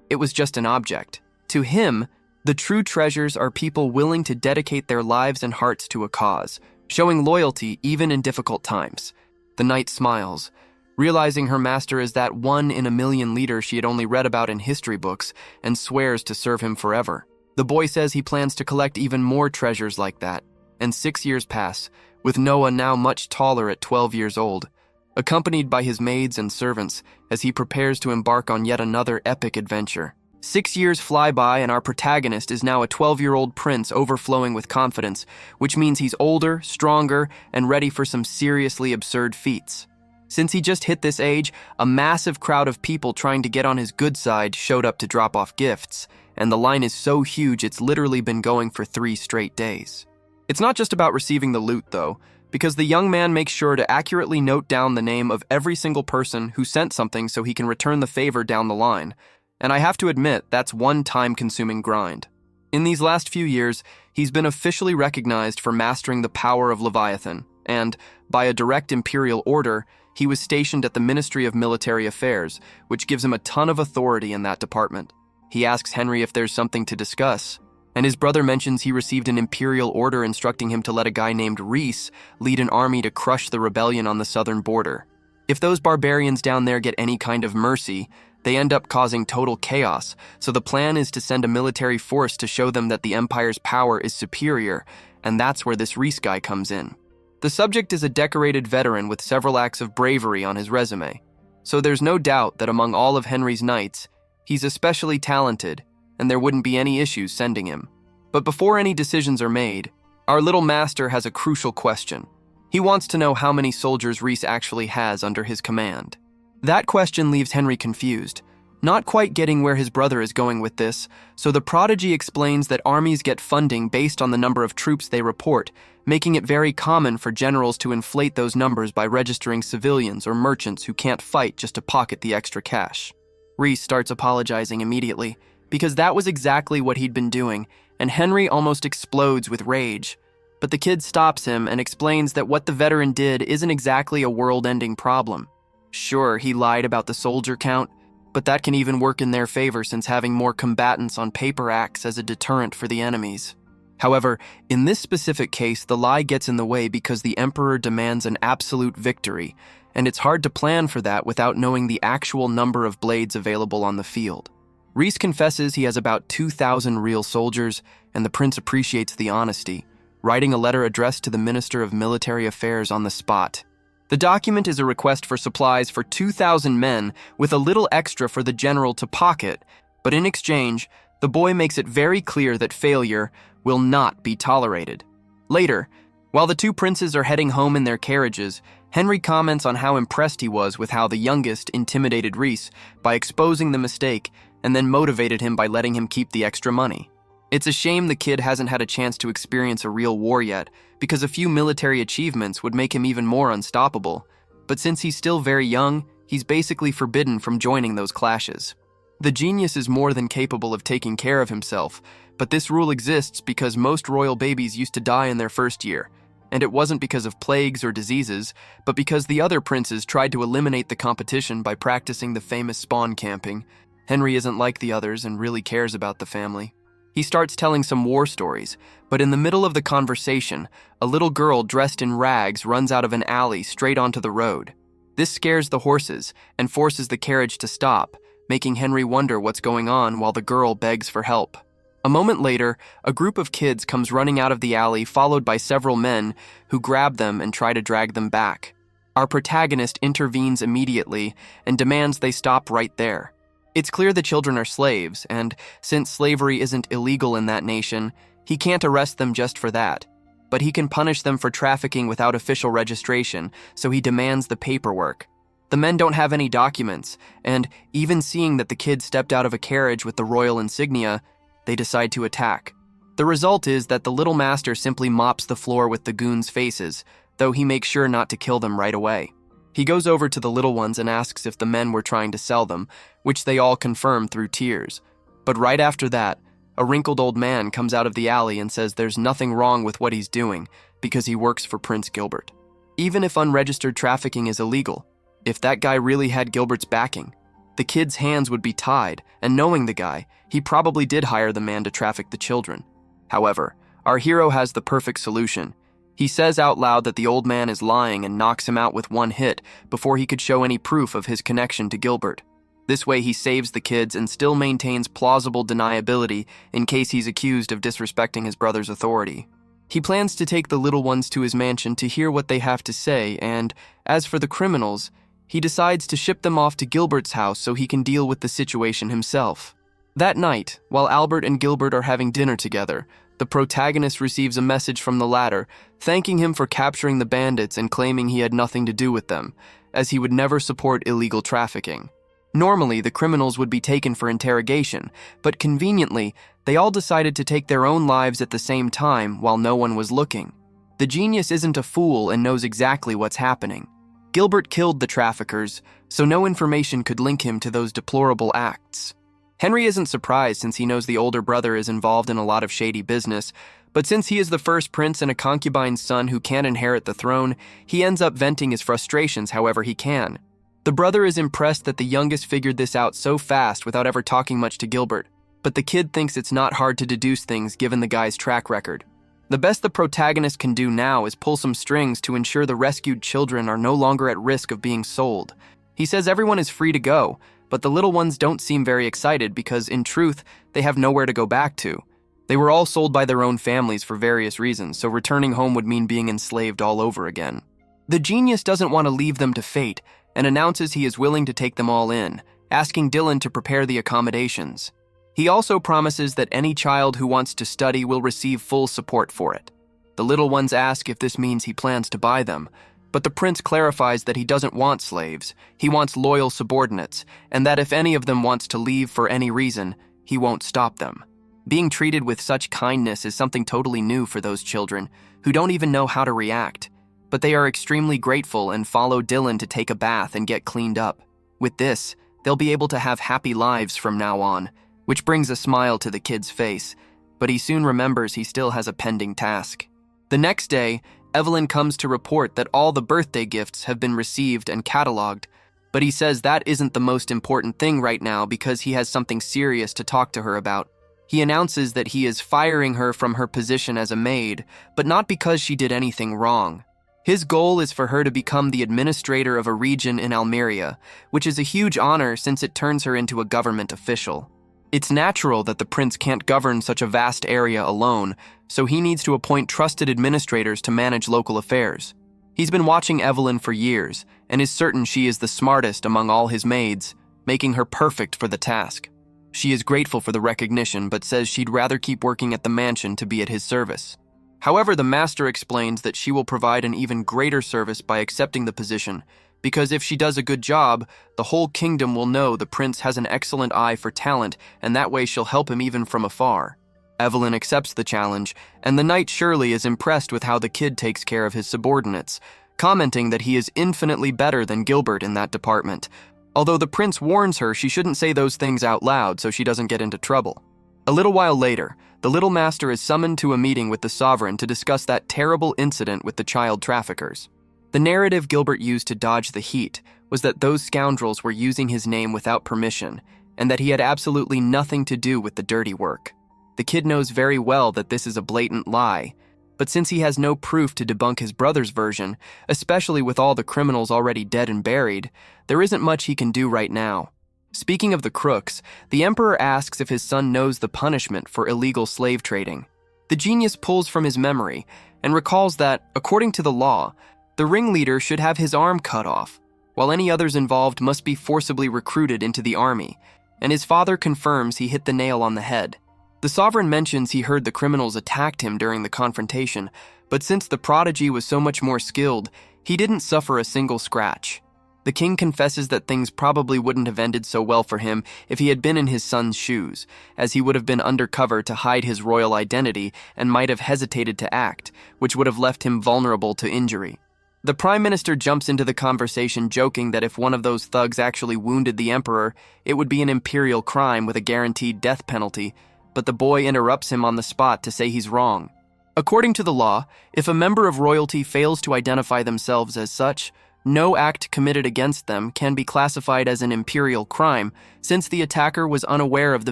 It was just an object. To him, the true treasures are people willing to dedicate their lives and hearts to a cause, showing loyalty even in difficult times. The knight smiles, realizing her master is that 1-in-a-million leader she had only read about in history books, and swears to serve him forever. The boy says he plans to collect even more treasures like that, and 6 years pass, with Noah now much taller at 12 years old, accompanied by his maids and servants as he prepares to embark on yet another epic adventure. 6 years fly by and our protagonist is now a 12-year-old prince overflowing with confidence, which means he's older, stronger, and ready for some seriously absurd feats. Since he just hit this age, a massive crowd of people trying to get on his good side showed up to drop off gifts, and the line is so huge it's literally been going for 3 straight days. It's not just about receiving the loot, though, because the young man makes sure to accurately note down the name of every single person who sent something so he can return the favor down the line. And I have to admit, that's one time-consuming grind. In these last few years, he's been officially recognized for mastering the power of Leviathan, and, by a direct imperial order, he was stationed at the Ministry of Military Affairs, which gives him a ton of authority in that department. He asks Henry if there's something to discuss, and his brother mentions he received an imperial order instructing him to let a guy named Reese lead an army to crush the rebellion on the southern border. If those barbarians down there get any kind of mercy, they end up causing total chaos, so the plan is to send a military force to show them that the Empire's power is superior, and that's where this Reese guy comes in. The subject is a decorated veteran with several acts of bravery on his resume, so there's no doubt that among all of Henry's knights, he's especially talented, and there wouldn't be any issues sending him. But before any decisions are made, our little master has a crucial question. He wants to know how many soldiers Reese actually has under his command. That question leaves Henry confused, not quite getting where his brother is going with this, so the prodigy explains that armies get funding based on the number of troops they report, making it very common for generals to inflate those numbers by registering civilians or merchants who can't fight just to pocket the extra cash. Reese starts apologizing immediately, because that was exactly what he'd been doing, and Henry almost explodes with rage. But the kid stops him and explains that what the veteran did isn't exactly a world-ending problem. Sure, he lied about the soldier count, but that can even work in their favor since having more combatants on paper acts as a deterrent for the enemies. However, in this specific case, the lie gets in the way because the Emperor demands an absolute victory, and it's hard to plan for that without knowing the actual number of blades available on the field. Reese confesses he has about 2,000 real soldiers, and the prince appreciates the honesty, writing a letter addressed to the Minister of Military Affairs on the spot. The document is a request for supplies for 2,000 men with a little extra for the general to pocket, but in exchange, the boy makes it very clear that failure will not be tolerated. Later, while the two princes are heading home in their carriages, Henry comments on how impressed he was with how the youngest intimidated Reese by exposing the mistake and then motivated him by letting him keep the extra money. It's a shame the kid hasn't had a chance to experience a real war yet, because a few military achievements would make him even more unstoppable. But since he's still very young, he's basically forbidden from joining those clashes. The genius is more than capable of taking care of himself, but this rule exists because most royal babies used to die in their first year, and it wasn't because of plagues or diseases, but because the other princes tried to eliminate the competition by practicing the famous spawn camping. Henry isn't like the others and really cares about the family. He starts telling some war stories, but in the middle of the conversation, a little girl dressed in rags runs out of an alley straight onto the road. This scares the horses and forces the carriage to stop, making Henry wonder what's going on while the girl begs for help. A moment later, a group of kids comes running out of the alley, followed by several men who grab them and try to drag them back. Our protagonist intervenes immediately and demands they stop right there. It's clear the children are slaves, and since slavery isn't illegal in that nation, he can't arrest them just for that. But he can punish them for trafficking without official registration, so he demands the paperwork. The men don't have any documents, and even seeing that the kids stepped out of a carriage with the royal insignia, they decide to attack. The result is that the little master simply mops the floor with the goons' faces, though he makes sure not to kill them right away. He goes over to the little ones and asks if the men were trying to sell them, which they all confirm through tears. But right after that, a wrinkled old man comes out of the alley and says there's nothing wrong with what he's doing because he works for Prince Gilbert. Even if unregistered trafficking is illegal, if that guy really had Gilbert's backing, the kid's hands would be tied, and knowing the guy, he probably did hire the man to traffic the children. However, our hero has the perfect solution. He says out loud that the old man is lying and knocks him out with one hit before he could show any proof of his connection to Gilbert. This way he saves the kids and still maintains plausible deniability in case he's accused of disrespecting his brother's authority. He plans to take the little ones to his mansion to hear what they have to say, and as for the criminals, he decides to ship them off to Gilbert's house so he can deal with the situation himself. That night, while Albert and Gilbert are having dinner together, the protagonist receives a message from the latter, thanking him for capturing the bandits and claiming he had nothing to do with them, as he would never support illegal trafficking. Normally, the criminals would be taken for interrogation, but conveniently, they all decided to take their own lives at the same time while no one was looking. The genius isn't a fool and knows exactly what's happening. Gilbert killed the traffickers, so no information could link him to those deplorable acts. Henry isn't surprised since he knows the older brother is involved in a lot of shady business, but since he is the first prince and a concubine's son who can't inherit the throne, he ends up venting his frustrations however he can. The brother is impressed that the youngest figured this out so fast without ever talking much to Gilbert, but the kid thinks it's not hard to deduce things given the guy's track record. The best the protagonist can do now is pull some strings to ensure the rescued children are no longer at risk of being sold. He says everyone is free to go, but the little ones don't seem very excited because, in truth, they have nowhere to go back to. They were all sold by their own families for various reasons, so returning home would mean being enslaved all over again. The genius doesn't want to leave them to fate and announces he is willing to take them all in, asking Dylan to prepare the accommodations. He also promises that any child who wants to study will receive full support for it. The little ones ask if this means he plans to buy them, but the prince clarifies that he doesn't want slaves, he wants loyal subordinates, and that if any of them wants to leave for any reason, he won't stop them. Being treated with such kindness is something totally new for those children, who don't even know how to react. But they are extremely grateful and follow Dylan to take a bath and get cleaned up. With this, they'll be able to have happy lives from now on, which brings a smile to the kid's face, but he soon remembers he still has a pending task. The next day, Evelyn comes to report that all the birthday gifts have been received and cataloged, but he says that isn't the most important thing right now because he has something serious to talk to her about. He announces that he is firing her from her position as a maid, but not because she did anything wrong. His goal is for her to become the administrator of a region in Almeria, which is a huge honor since it turns her into a government official. It's natural that the prince can't govern such a vast area alone, so he needs to appoint trusted administrators to manage local affairs. He's been watching Evelyn for years, and is certain she is the smartest among all his maids, making her perfect for the task. She is grateful for the recognition, but says she'd rather keep working at the mansion to be at his service. However, the master explains that she will provide an even greater service by accepting the position, because if she does a good job, the whole kingdom will know the prince has an excellent eye for talent, and that way she'll help him even from afar. Evelyn accepts the challenge, and the knight Shirley is impressed with how the kid takes care of his subordinates, commenting that he is infinitely better than Gilbert in that department, although the prince warns her she shouldn't say those things out loud so she doesn't get into trouble. A little while later, the little master is summoned to a meeting with the sovereign to discuss that terrible incident with the child traffickers. The narrative Gilbert used to dodge the heat was that those scoundrels were using his name without permission, and that he had absolutely nothing to do with the dirty work. The kid knows very well that this is a blatant lie, but since he has no proof to debunk his brother's version, especially with all the criminals already dead and buried, there isn't much he can do right now. Speaking of the crooks, the emperor asks if his son knows the punishment for illegal slave trading. The genius pulls from his memory and recalls that, according to the law, the ringleader should have his arm cut off, while any others involved must be forcibly recruited into the army, and his father confirms he hit the nail on the head. The sovereign mentions he heard the criminals attacked him during the confrontation, but since the prodigy was so much more skilled, he didn't suffer a single scratch. The king confesses that things probably wouldn't have ended so well for him if he had been in his son's shoes, as he would have been undercover to hide his royal identity and might have hesitated to act, which would have left him vulnerable to injury. The prime minister jumps into the conversation joking that if one of those thugs actually wounded the emperor, it would be an imperial crime with a guaranteed death penalty, but the boy interrupts him on the spot to say he's wrong. According to the law, if a member of royalty fails to identify themselves as such, no act committed against them can be classified as an imperial crime, since the attacker was unaware of the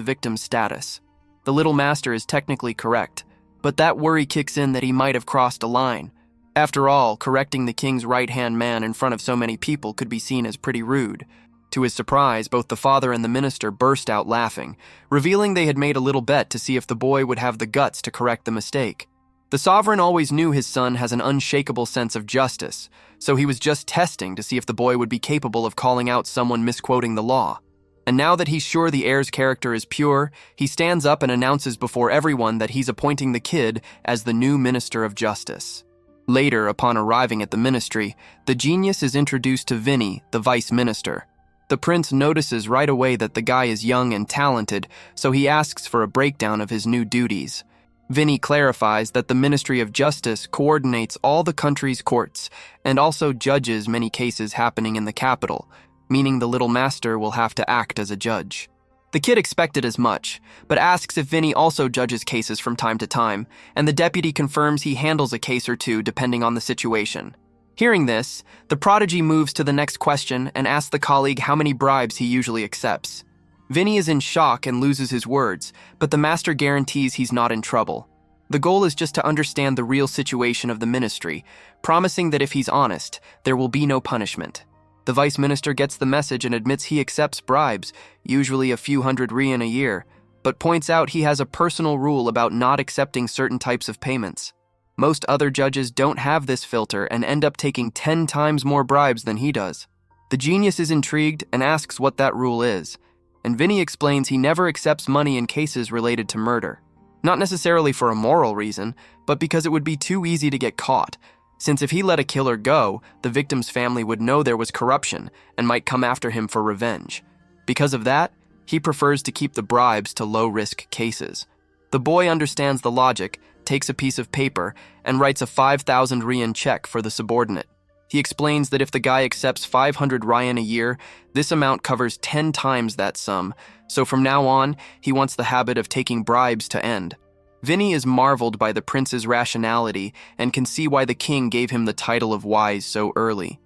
victim's status. The little master is technically correct, but that worry kicks in that he might have crossed a line. After all, correcting the king's right-hand man in front of so many people could be seen as pretty rude. To his surprise, both the father and the minister burst out laughing, revealing they had made a little bet to see if the boy would have the guts to correct the mistake. The sovereign always knew his son has an unshakable sense of justice, so he was just testing to see if the boy would be capable of calling out someone misquoting the law. And now that he's sure the heir's character is pure, he stands up and announces before everyone that he's appointing the kid as the new minister of justice. Later, upon arriving at the ministry, the genius is introduced to Vinny, the vice minister. The prince notices right away that the guy is young and talented, so he asks for a breakdown of his new duties. Vinny clarifies that the Ministry of Justice coordinates all the country's courts and also judges many cases happening in the capital, meaning the little master will have to act as a judge. The kid expected as much, but asks if Vinny also judges cases from time to time, and the deputy confirms he handles a case or two depending on the situation. Hearing this, the prodigy moves to the next question and asks the colleague how many bribes he usually accepts. Vinny is in shock and loses his words, but the master guarantees he's not in trouble. The goal is just to understand the real situation of the ministry, promising that if he's honest, there will be no punishment. The vice minister gets the message and admits he accepts bribes, usually a few hundred rian a year, but points out he has a personal rule about not accepting certain types of payments. Most other judges don't have this filter and end up taking 10 times more bribes than he does. The genius is intrigued and asks what that rule is, and Vinny explains he never accepts money in cases related to murder. Not necessarily for a moral reason, but because it would be too easy to get caught, since if he let a killer go, the victim's family would know there was corruption and might come after him for revenge. Because of that, he prefers to keep the bribes to low-risk cases. The boy understands the logic, takes a piece of paper, and writes a 5,000 rian check for the subordinate. He explains that if the guy accepts 500 rian a year, this amount covers 10 times that sum, so from now on, he wants the habit of taking bribes to end. Vinny is marveled by the prince's rationality and can see why the king gave him the title of wise so early.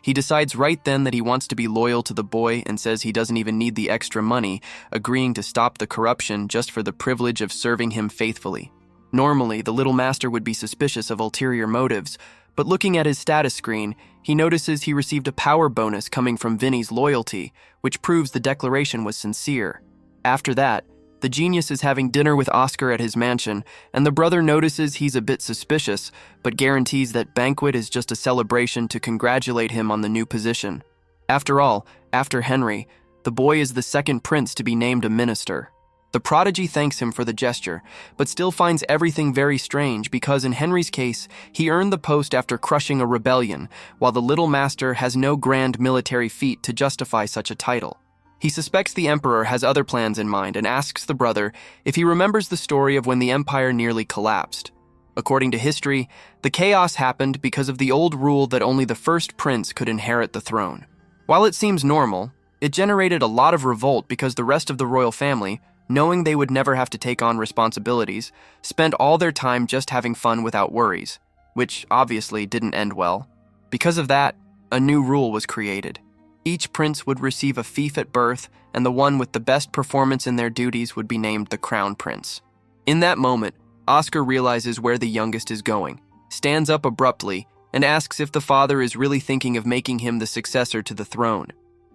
He decides right then that he wants to be loyal to the boy and says he doesn't even need the extra money, agreeing to stop the corruption just for the privilege of serving him faithfully. Normally, the little master would be suspicious of ulterior motives, but looking at his status screen, he notices he received a power bonus coming from Vinny's loyalty, which proves the declaration was sincere. After that, the genius is having dinner with Oscar at his mansion, and the brother notices he's a bit suspicious, but guarantees that banquet is just a celebration to congratulate him on the new position. After all, after Henry, the boy is the second prince to be named a minister. The prodigy thanks him for the gesture, but still finds everything very strange because in Henry's case, he earned the post after crushing a rebellion, while the little master has no grand military feat to justify such a title. He suspects the emperor has other plans in mind and asks the brother if he remembers the story of when the empire nearly collapsed. According to history, the chaos happened because of the old rule that only the first prince could inherit the throne. While it seems normal, it generated a lot of revolt because the rest of the royal family, knowing they would never have to take on responsibilities, spent all their time just having fun without worries, which obviously didn't end well. Because of that, a new rule was created. Each prince would receive a fief at birth, and the one with the best performance in their duties would be named the crown prince. In that moment, Oscar realizes where the youngest is going, stands up abruptly, and asks if the father is really thinking of making him the successor to the throne.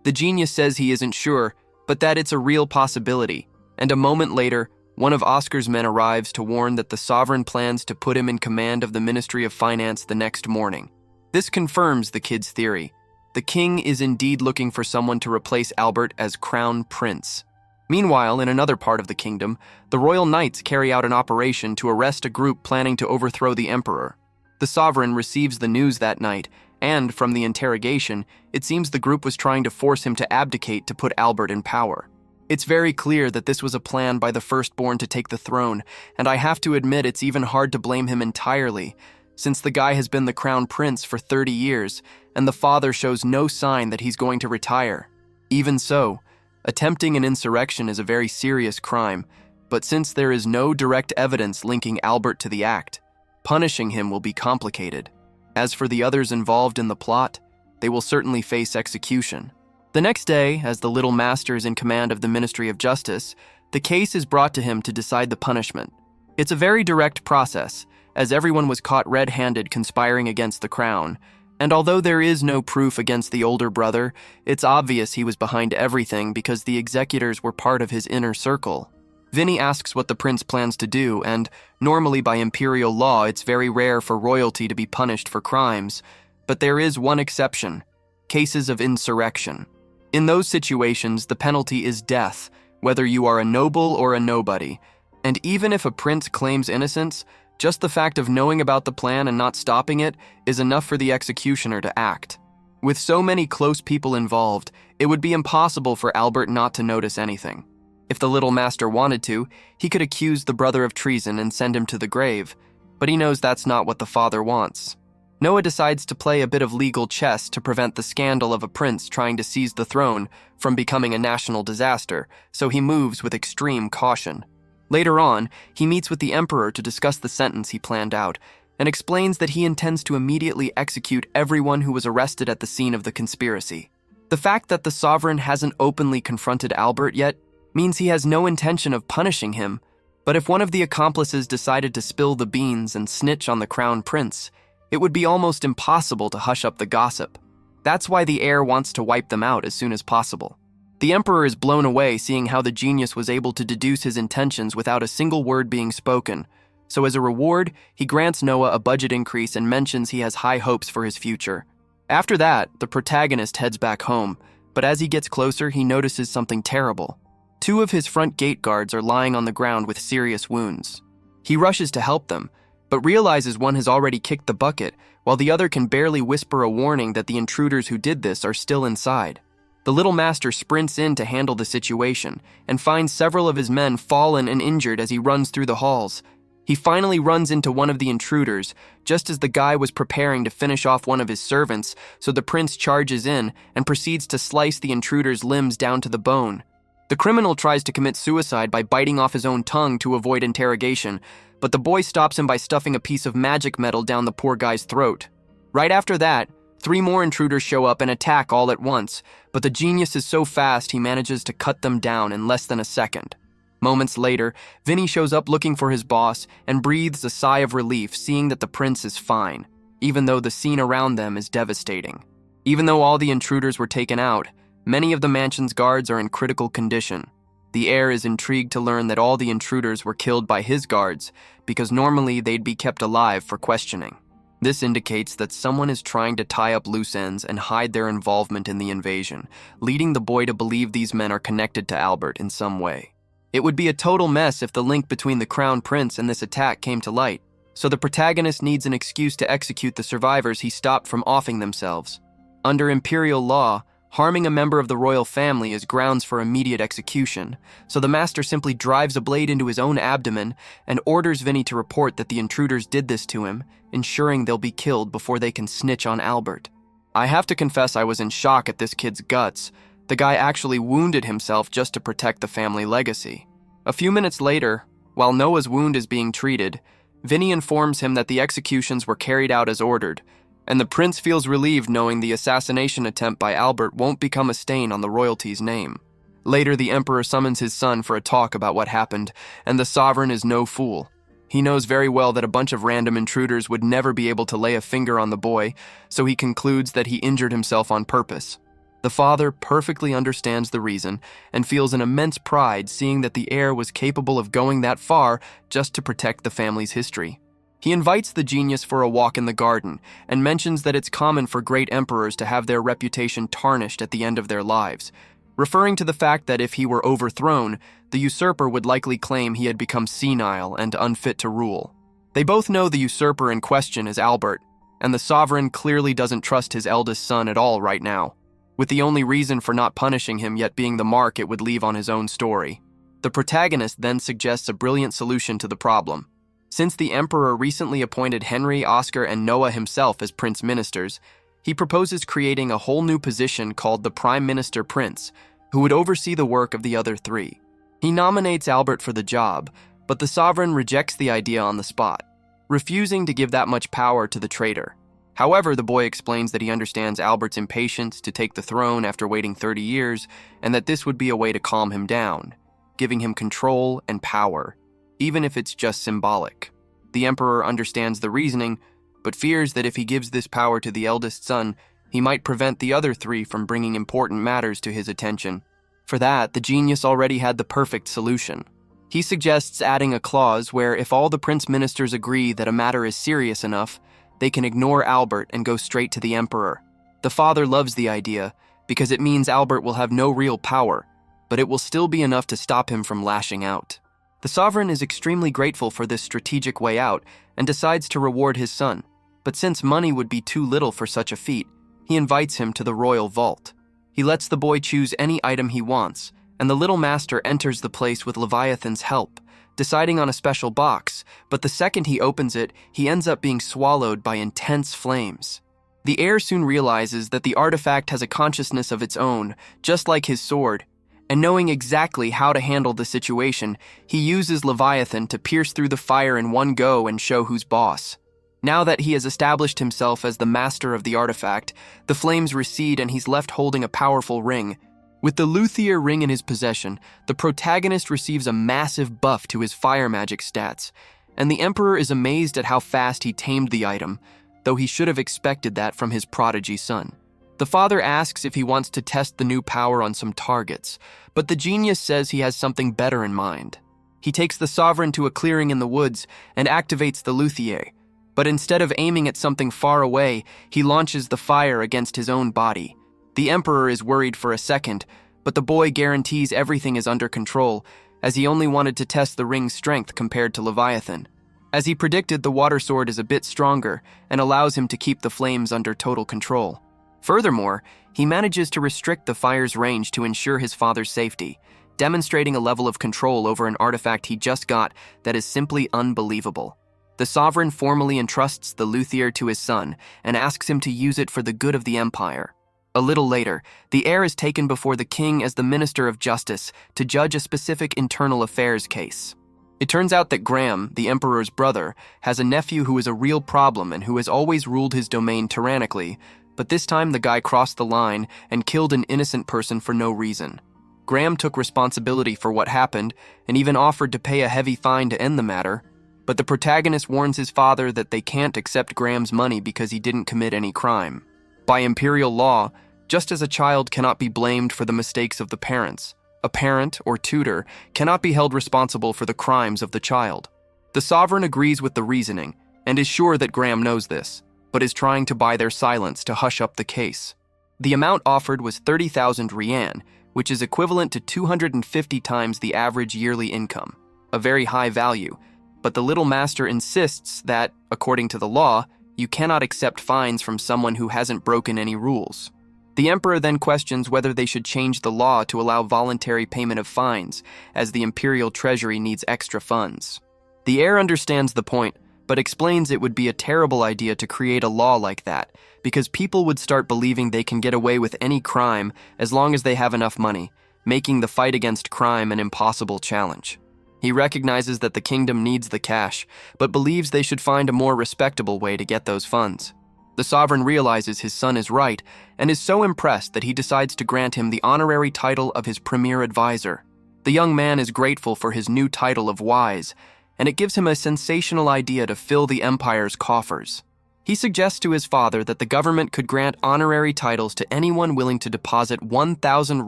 The genius says he isn't sure, but that it's a real possibility, and a moment later, one of Oscar's men arrives to warn that the sovereign plans to put him in command of the Ministry of Finance the next morning. This confirms the kid's theory. The king is indeed looking for someone to replace Albert as crown prince. Meanwhile, in another part of the kingdom, the royal knights carry out an operation to arrest a group planning to overthrow the emperor. The sovereign receives the news that night, and from the interrogation, it seems the group was trying to force him to abdicate to put Albert in power. It's very clear that this was a plan by the firstborn to take the throne, and I have to admit it's even hard to blame him entirely, since the guy has been the crown prince for 30 years, and the father shows no sign that he's going to retire. Even so, attempting an insurrection is a very serious crime, but since there is no direct evidence linking Albert to the act, punishing him will be complicated. As for the others involved in the plot, they will certainly face execution. The next day, as the little master is in command of the Ministry of Justice, the case is brought to him to decide the punishment. It's a very direct process, as everyone was caught red-handed conspiring against the crown, and although there is no proof against the older brother, it's obvious he was behind everything because the executors were part of his inner circle. Vinny asks what the prince plans to do, and normally by imperial law it's very rare for royalty to be punished for crimes, but there is one exception: cases of insurrection. In those situations, the penalty is death, whether you are a noble or a nobody, and even if a prince claims innocence, just the fact of knowing about the plan and not stopping it is enough for the executioner to act. With so many close people involved, it would be impossible for Albert not to notice anything. If the little master wanted to, he could accuse the brother of treason and send him to the grave, but he knows that's not what the father wants. Noah decides to play a bit of legal chess to prevent the scandal of a prince trying to seize the throne from becoming a national disaster, so he moves with extreme caution. Later on, he meets with the emperor to discuss the sentence he planned out, and explains that he intends to immediately execute everyone who was arrested at the scene of the conspiracy. The fact that the sovereign hasn't openly confronted Albert yet means he has no intention of punishing him, but if one of the accomplices decided to spill the beans and snitch on the crown prince, it would be almost impossible to hush up the gossip. That's why the heir wants to wipe them out as soon as possible. The emperor is blown away seeing how the genius was able to deduce his intentions without a single word being spoken, so as a reward, he grants Noah a budget increase and mentions he has high hopes for his future. After that, the protagonist heads back home, but as he gets closer, he notices something terrible. 2 of his front gate guards are lying on the ground with serious wounds. He rushes to help them, but realizes one has already kicked the bucket, while the other can barely whisper a warning that the intruders who did this are still inside. The little master sprints in to handle the situation, and finds several of his men fallen and injured as he runs through the halls. He finally runs into one of the intruders, just as the guy was preparing to finish off one of his servants, so the prince charges in and proceeds to slice the intruder's limbs down to the bone. The criminal tries to commit suicide by biting off his own tongue to avoid interrogation, but the boy stops him by stuffing a piece of magic metal down the poor guy's throat. Right after that, 3 more intruders show up and attack all at once, but the genius is so fast he manages to cut them down in less than a second. Moments later, Vinny shows up looking for his boss and breathes a sigh of relief seeing that the prince is fine, even though the scene around them is devastating. Even though all the intruders were taken out, many of the mansion's guards are in critical condition. The heir is intrigued to learn that all the intruders were killed by his guards, because normally they'd be kept alive for questioning. This indicates that someone is trying to tie up loose ends and hide their involvement in the invasion, leading the boy to believe these men are connected to Albert in some way. It would be a total mess if the link between the crown prince and this attack came to light, so the protagonist needs an excuse to execute the survivors he stopped from offing themselves. Under imperial law, harming a member of the royal family is grounds for immediate execution, so the master simply drives a blade into his own abdomen and orders Vinny to report that the intruders did this to him, ensuring they'll be killed before they can snitch on Albert. I have to confess I was in shock at this kid's guts. The guy actually wounded himself just to protect the family legacy. A few minutes later, while Noah's wound is being treated, Vinny informs him that the executions were carried out as ordered, and the prince feels relieved knowing the assassination attempt by Albert won't become a stain on the royalty's name. Later, the emperor summons his son for a talk about what happened, and the sovereign is no fool. He knows very well that a bunch of random intruders would never be able to lay a finger on the boy, so he concludes that he injured himself on purpose. The father perfectly understands the reason and feels an immense pride seeing that the heir was capable of going that far just to protect the family's history. He invites the genius for a walk in the garden and mentions that it's common for great emperors to have their reputation tarnished at the end of their lives, referring to the fact that if he were overthrown, the usurper would likely claim he had become senile and unfit to rule. They both know the usurper in question is Albert, and the sovereign clearly doesn't trust his eldest son at all right now, with the only reason for not punishing him yet being the mark it would leave on his own story. The protagonist then suggests a brilliant solution to the problem. Since the emperor recently appointed Henry, Oscar, and Noah himself as prince ministers, he proposes creating a whole new position called the Prime Minister Prince, who would oversee the work of the other three. He nominates Albert for the job, but the sovereign rejects the idea on the spot, refusing to give that much power to the traitor. However, the boy explains that he understands Albert's impatience to take the throne after waiting 30 years, and that this would be a way to calm him down, giving him control and power, even if it's just symbolic. The emperor understands the reasoning, but fears that if he gives this power to the eldest son, he might prevent the other three from bringing important matters to his attention. For that, the genius already had the perfect solution. He suggests adding a clause where if all the prince ministers agree that a matter is serious enough, they can ignore Albert and go straight to the emperor. The father loves the idea because it means Albert will have no real power, but it will still be enough to stop him from lashing out. The sovereign is extremely grateful for this strategic way out and decides to reward his son, but since money would be too little for such a feat, he invites him to the royal vault. He lets the boy choose any item he wants, and the little master enters the place with Leviathan's help, deciding on a special box, but the second he opens it, he ends up being swallowed by intense flames. The heir soon realizes that the artifact has a consciousness of its own, just like his sword, and knowing exactly how to handle the situation, he uses Leviathan to pierce through the fire in one go and show who's boss. Now that he has established himself as the master of the artifact, the flames recede and he's left holding a powerful ring. With the luthier ring in his possession, the protagonist receives a massive buff to his fire magic stats, and the emperor is amazed at how fast he tamed the item, though he should have expected that from his prodigy son. The father asks if he wants to test the new power on some targets, but the genius says he has something better in mind. He takes the sovereign to a clearing in the woods and activates the luthier, but instead of aiming at something far away, he launches the fire against his own body. The emperor is worried for a second, but the boy guarantees everything is under control, as he only wanted to test the ring's strength compared to Leviathan. As he predicted, the water sword is a bit stronger and allows him to keep the flames under total control. Furthermore, he manages to restrict the fire's range to ensure his father's safety, demonstrating a level of control over an artifact he just got that is simply unbelievable. The sovereign formally entrusts the luthier to his son and asks him to use it for the good of the empire. A little later, the heir is taken before the king as the Minister of Justice to judge a specific internal affairs case. It turns out that Graham, the emperor's brother, has a nephew who is a real problem and who has always ruled his domain tyrannically, but this time the guy crossed the line and killed an innocent person for no reason. Graham took responsibility for what happened and even offered to pay a heavy fine to end the matter, but the protagonist warns his father that they can't accept Graham's money because he didn't commit any crime. By imperial law, just as a child cannot be blamed for the mistakes of the parents, a parent or tutor cannot be held responsible for the crimes of the child. The sovereign agrees with the reasoning and is sure that Graham knows this, but is trying to buy their silence to hush up the case. The amount offered was 30,000 rian, which is equivalent to 250 times the average yearly income, a very high value. But the little master insists that, according to the law, you cannot accept fines from someone who hasn't broken any rules. The emperor then questions whether they should change the law to allow voluntary payment of fines, as the imperial treasury needs extra funds. The heir understands the point, but explains it would be a terrible idea to create a law like that, because people would start believing they can get away with any crime as long as they have enough money, making the fight against crime an impossible challenge. He recognizes that the kingdom needs the cash, but believes they should find a more respectable way to get those funds. The sovereign realizes his son is right and is so impressed that he decides to grant him the honorary title of his premier advisor. The young man is grateful for his new title of wise, and it gives him a sensational idea to fill the empire's coffers. He suggests to his father that the government could grant honorary titles to anyone willing to deposit 1,000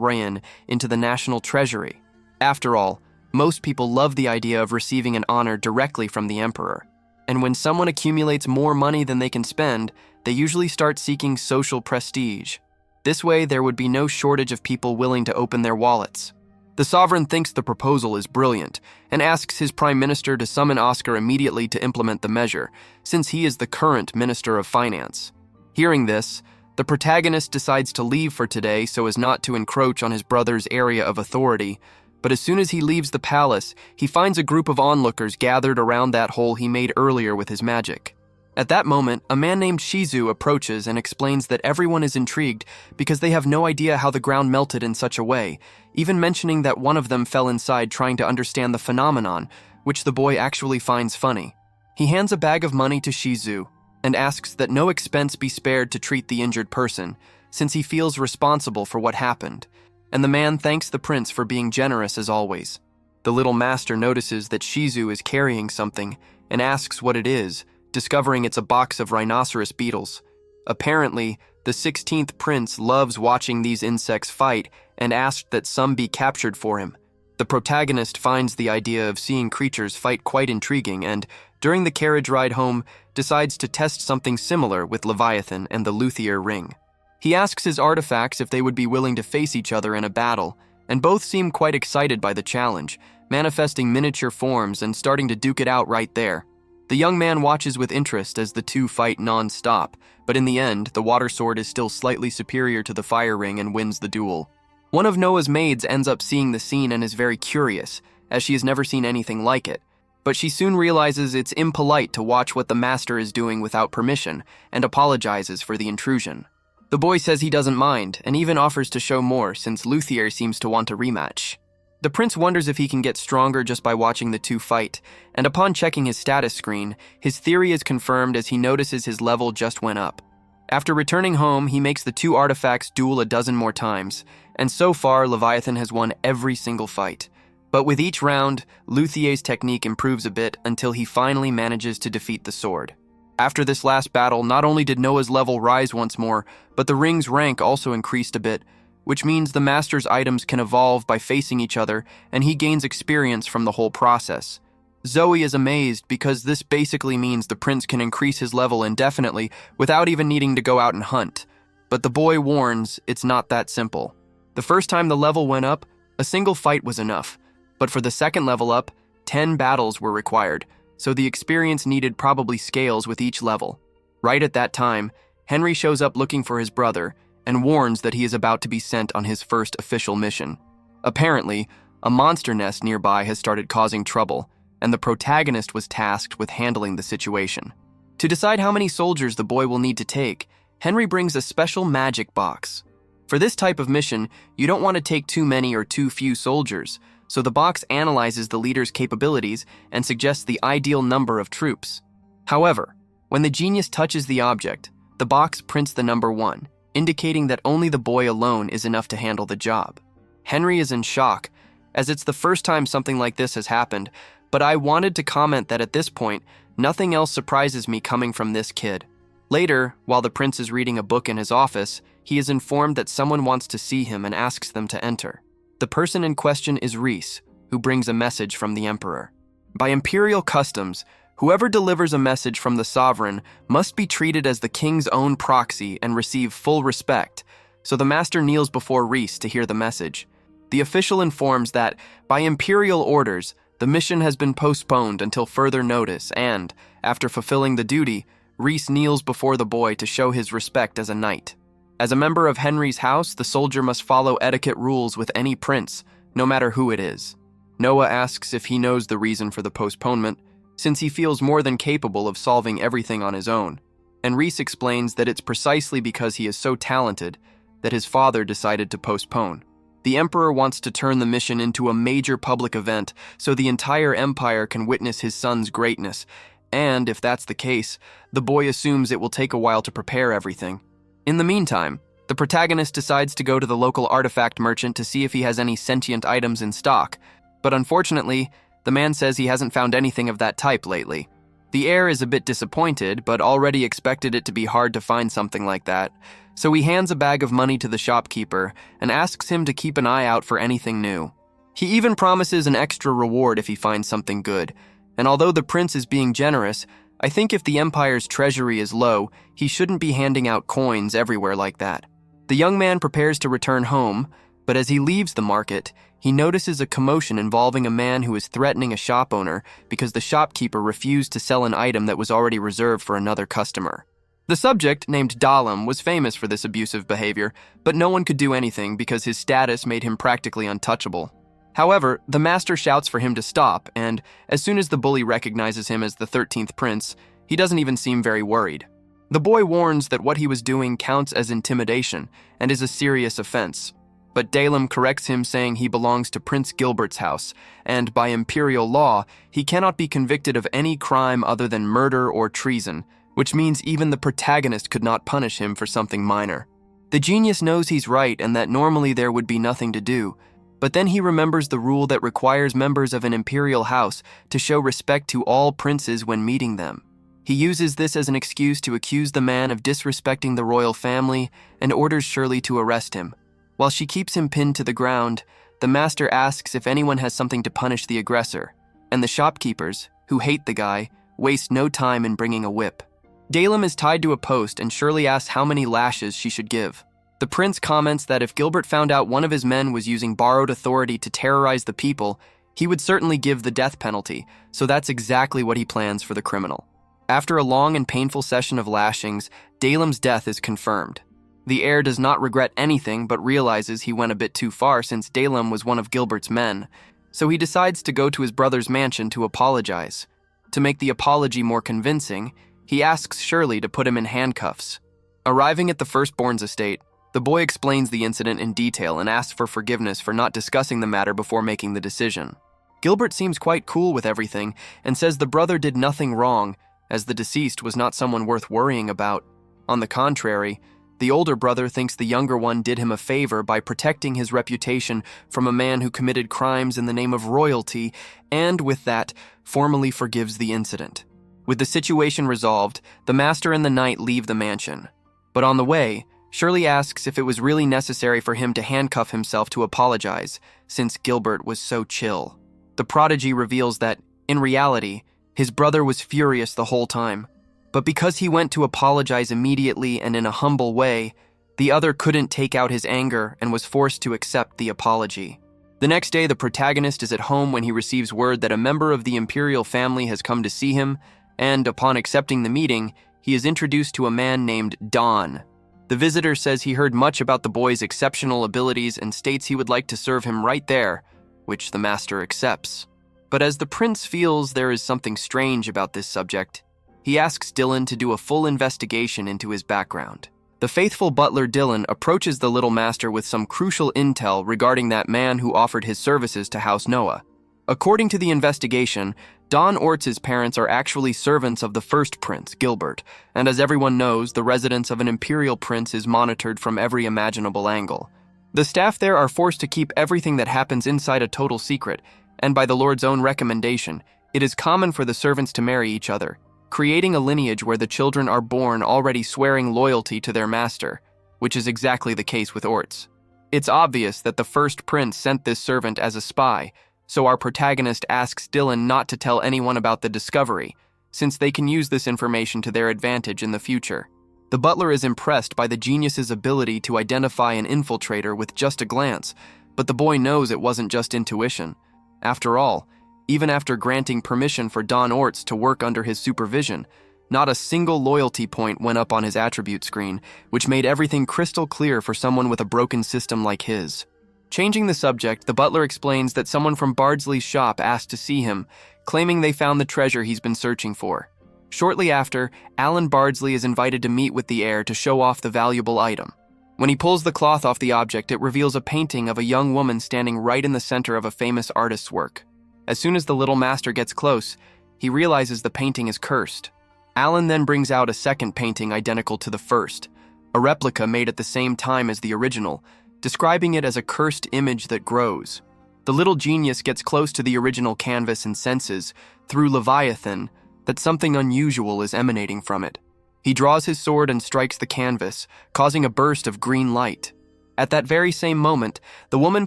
rein into the national treasury. After all, most people love the idea of receiving an honor directly from the emperor. And when someone accumulates more money than they can spend, they usually start seeking social prestige. This way, there would be no shortage of people willing to open their wallets. The sovereign thinks the proposal is brilliant and asks his prime minister to summon Oscar immediately to implement the measure, since he is the current minister of finance. Hearing this, the protagonist decides to leave for today so as not to encroach on his brother's area of authority, but as soon as he leaves the palace, he finds a group of onlookers gathered around that hole he made earlier with his magic. At that moment, a man named Shizu approaches and explains that everyone is intrigued because they have no idea how the ground melted in such a way, even mentioning that one of them fell inside trying to understand the phenomenon, which the boy actually finds funny. He hands a bag of money to Shizu and asks that no expense be spared to treat the injured person, since he feels responsible for what happened, and the man thanks the prince for being generous as always. The little master notices that Shizu is carrying something and asks what it is, discovering it's a box of rhinoceros beetles. Apparently, the 16th prince loves watching these insects fight and asked that some be captured for him. The protagonist finds the idea of seeing creatures fight quite intriguing and, during the carriage ride home, decides to test something similar with Leviathan and the luthier ring. He asks his artifacts if they would be willing to face each other in a battle, and both seem quite excited by the challenge, manifesting miniature forms and starting to duke it out right there. The young man watches with interest as the two fight non-stop, but in the end, the water sword is still slightly superior to the fire ring and wins the duel. One of Noah's maids ends up seeing the scene and is very curious, as she has never seen anything like it, but she soon realizes it's impolite to watch what the master is doing without permission, and apologizes for the intrusion. The boy says he doesn't mind, and even offers to show more since Luthier seems to want a rematch. The prince wonders if he can get stronger just by watching the two fight, and upon checking his status screen, his theory is confirmed as he notices his level just went up. After returning home, he makes the two artifacts duel a dozen more times, and so far Leviathan has won every single fight. But with each round, Luthier's technique improves a bit until he finally manages to defeat the sword. After this last battle, not only did Noah's level rise once more, but the ring's rank also increased a bit, which means the master's items can evolve by facing each other, and he gains experience from the whole process. Zoe is amazed because this basically means the prince can increase his level indefinitely without even needing to go out and hunt. But the boy warns it's not that simple. The first time the level went up, a single fight was enough, but for the second level up, 10 battles were required, so the experience needed probably scales with each level. Right at that time, Henry shows up looking for his brother and warns that he is about to be sent on his first official mission. Apparently, a monster nest nearby has started causing trouble, and the protagonist was tasked with handling the situation. To decide how many soldiers the boy will need to take, Henry brings a special magic box. For this type of mission, you don't want to take too many or too few soldiers, so the box analyzes the leader's capabilities and suggests the ideal number of troops. However, when the genius touches the object, the box prints the number 1, indicating that only the boy alone is enough to handle the job. Henry is in shock, as it's the first time something like this has happened, but I wanted to comment that at this point, nothing else surprises me coming from this kid. Later, while the prince is reading a book in his office, he is informed that someone wants to see him and asks them to enter. The person in question is Reese, who brings a message from the emperor. By imperial customs, whoever delivers a message from the sovereign must be treated as the king's own proxy and receive full respect, so the master kneels before Reese to hear the message. The official informs that, by imperial orders, the mission has been postponed until further notice and, after fulfilling the duty, Rhys kneels before the boy to show his respect as a knight. As a member of Henry's house, the soldier must follow etiquette rules with any prince, no matter who it is. Noah asks if he knows the reason for the postponement, since he feels more than capable of solving everything on his own, and Rhys explains that it's precisely because he is so talented that his father decided to postpone. The Emperor wants to turn the mission into a major public event so the entire empire can witness his son's greatness, and if that's the case, the boy assumes it will take a while to prepare everything. In the meantime, the protagonist decides to go to the local artifact merchant to see if he has any sentient items in stock, but unfortunately, the man says he hasn't found anything of that type lately. The heir is a bit disappointed, but already expected it to be hard to find something like that, so he hands a bag of money to the shopkeeper and asks him to keep an eye out for anything new. He even promises an extra reward if he finds something good, and although the prince is being generous, I think if the Empire's treasury is low, he shouldn't be handing out coins everywhere like that. The young man prepares to return home, but as he leaves the market, he notices a commotion involving a man who is threatening a shop owner because the shopkeeper refused to sell an item that was already reserved for another customer. The subject, named Dalam, was famous for this abusive behavior, but no one could do anything because his status made him practically untouchable. However, the master shouts for him to stop, and as soon as the bully recognizes him as the 13th prince, he doesn't even seem very worried. The boy warns that what he was doing counts as intimidation and is a serious offense, but Dalam corrects him, saying he belongs to Prince Gilbert's house, and by imperial law, he cannot be convicted of any crime other than murder or treason, which means even the protagonist could not punish him for something minor. The genius knows he's right and that normally there would be nothing to do, but then he remembers the rule that requires members of an imperial house to show respect to all princes when meeting them. He uses this as an excuse to accuse the man of disrespecting the royal family and orders Shirley to arrest him. While she keeps him pinned to the ground, the master asks if anyone has something to punish the aggressor, and the shopkeepers, who hate the guy, waste no time in bringing a whip. Dalam is tied to a post and Shirley asks how many lashes she should give. The prince comments that if Gilbert found out one of his men was using borrowed authority to terrorize the people, he would certainly give the death penalty, so that's exactly what he plans for the criminal. After a long and painful session of lashings, Dalam's death is confirmed. The heir does not regret anything but realizes he went a bit too far since Dalam was one of Gilbert's men, so he decides to go to his brother's mansion to apologize. To make the apology more convincing, he asks Shirley to put him in handcuffs. Arriving at the firstborn's estate, the boy explains the incident in detail and asks for forgiveness for not discussing the matter before making the decision. Gilbert seems quite cool with everything and says the brother did nothing wrong, as the deceased was not someone worth worrying about. On the contrary, the older brother thinks the younger one did him a favor by protecting his reputation from a man who committed crimes in the name of royalty and, with that, formally forgives the incident. With the situation resolved, the master and the knight leave the mansion. But on the way, Shirley asks if it was really necessary for him to handcuff himself to apologize, since Gilbert was so chill. The prodigy reveals that, in reality, his brother was furious the whole time, but because he went to apologize immediately and in a humble way, the other couldn't take out his anger and was forced to accept the apology. The next day, the protagonist is at home when he receives word that a member of the imperial family has come to see him, and upon accepting the meeting, he is introduced to a man named Don. The visitor says he heard much about the boy's exceptional abilities and states he would like to serve him right there, which the master accepts. But as the prince feels there is something strange about this subject, he asks Dylan to do a full investigation into his background. The faithful butler Dylan approaches the little master with some crucial intel regarding that man who offered his services to House Noah. According to the investigation, Don Ortz's parents are actually servants of the first prince, Gilbert, and as everyone knows, the residence of an imperial prince is monitored from every imaginable angle. The staff there are forced to keep everything that happens inside a total secret, and by the Lord's own recommendation, it is common for the servants to marry each other, creating a lineage where the children are born already swearing loyalty to their master, which is exactly the case with Ortz. It's obvious that the first prince sent this servant as a spy, so our protagonist asks Dylan not to tell anyone about the discovery, since they can use this information to their advantage in the future. The butler is impressed by the genius's ability to identify an infiltrator with just a glance, But the boy knows it wasn't just intuition. After all, even after granting permission for Don Orts to work under his supervision, not a single loyalty point went up on his attribute screen, which made everything crystal clear for someone with a broken system like his. Changing the subject, the butler explains that someone from Bardsley's shop asked to see him, claiming they found the treasure he's been searching for. Shortly after, Alan Bardsley is invited to meet with the heir to show off the valuable item. When he pulls the cloth off the object, it reveals a painting of a young woman standing right in the center of a famous artist's work. As soon as the little master gets close, he realizes the painting is cursed. Alan then brings out a second painting identical to the first, a replica made at the same time as the original, describing it as a cursed image that grows. The little genius gets close to the original canvas and senses, through Leviathan, that something unusual is emanating from it. He draws his sword and strikes the canvas, causing a burst of green light. At that very same moment, the woman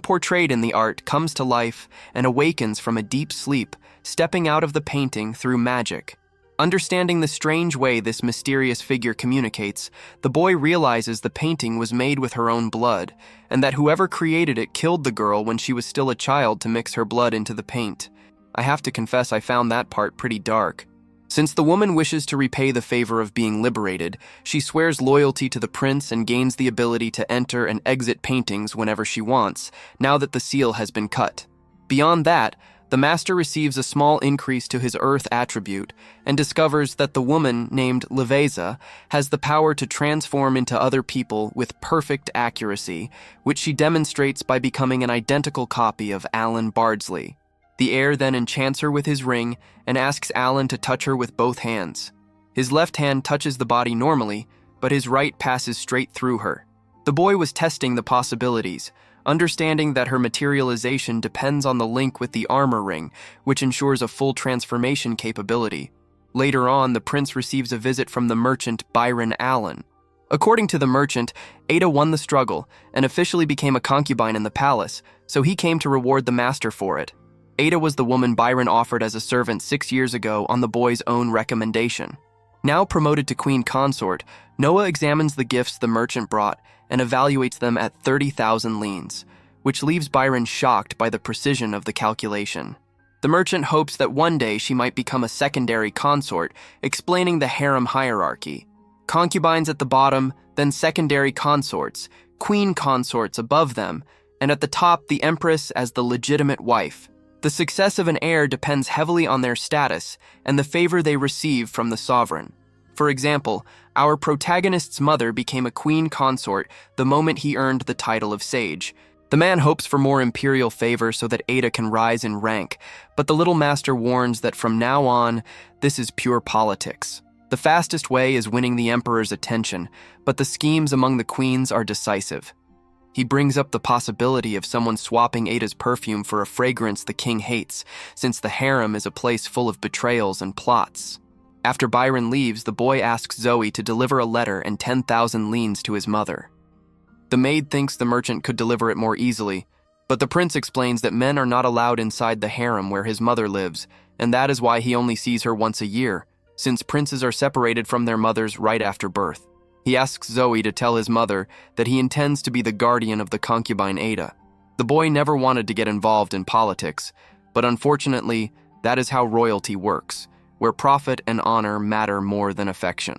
portrayed in the art comes to life and awakens from a deep sleep, stepping out of the painting through magic. Understanding the strange way this mysterious figure communicates, the boy realizes the painting was made with her own blood, and that whoever created it killed the girl when she was still a child to mix her blood into the paint. I have to confess I found that part pretty dark. Since the woman wishes to repay the favor of being liberated, she swears loyalty to the prince and gains the ability to enter and exit paintings whenever she wants, now that the seal has been cut. Beyond that, the master receives a small increase to his earth attribute and discovers that the woman, named Leveza, has the power to transform into other people with perfect accuracy, which she demonstrates by becoming an identical copy of Alan Bardsley. The heir then enchants her with his ring and asks Alan to touch her with both hands. His left hand touches the body normally, but his right passes straight through her. The boy was testing the possibilities, understanding that her materialization depends on the link with the armor ring, which ensures a full transformation capability. Later on, the prince receives a visit from the merchant Byron Allen. According to the merchant, Ada won the struggle and officially became a concubine in the palace, so he came to reward the master for it. Ada was the woman Byron offered as a servant 6 years ago on the boy's own recommendation. Now promoted to queen consort, Noah examines the gifts the merchant brought and evaluates them at 30,000 leans, which leaves Byron shocked by the precision of the calculation. The merchant hopes that one day she might become a secondary consort, explaining the harem hierarchy. Concubines at the bottom, then secondary consorts, queen consorts above them, and at the top the empress as the legitimate wife. The success of an heir depends heavily on their status and the favor they receive from the sovereign. For example, our protagonist's mother became a queen consort the moment he earned the title of sage. The man hopes for more imperial favor so that Ada can rise in rank, but the little master warns that from now on, this is pure politics. The fastest way is winning the emperor's attention, but the schemes among the queens are decisive. He brings up the possibility of someone swapping Ada's perfume for a fragrance the king hates, since the harem is a place full of betrayals and plots. After Byron leaves, the boy asks Zoe to deliver a letter and 10,000 leans to his mother. The maid thinks the merchant could deliver it more easily, but the prince explains that men are not allowed inside the harem where his mother lives, and that is why he only sees her once a year, since princes are separated from their mothers right after birth. He asks Zoe to tell his mother that he intends to be the guardian of the concubine Ada. The boy never wanted to get involved in politics, but unfortunately, that is how royalty works, where profit and honor matter more than affection.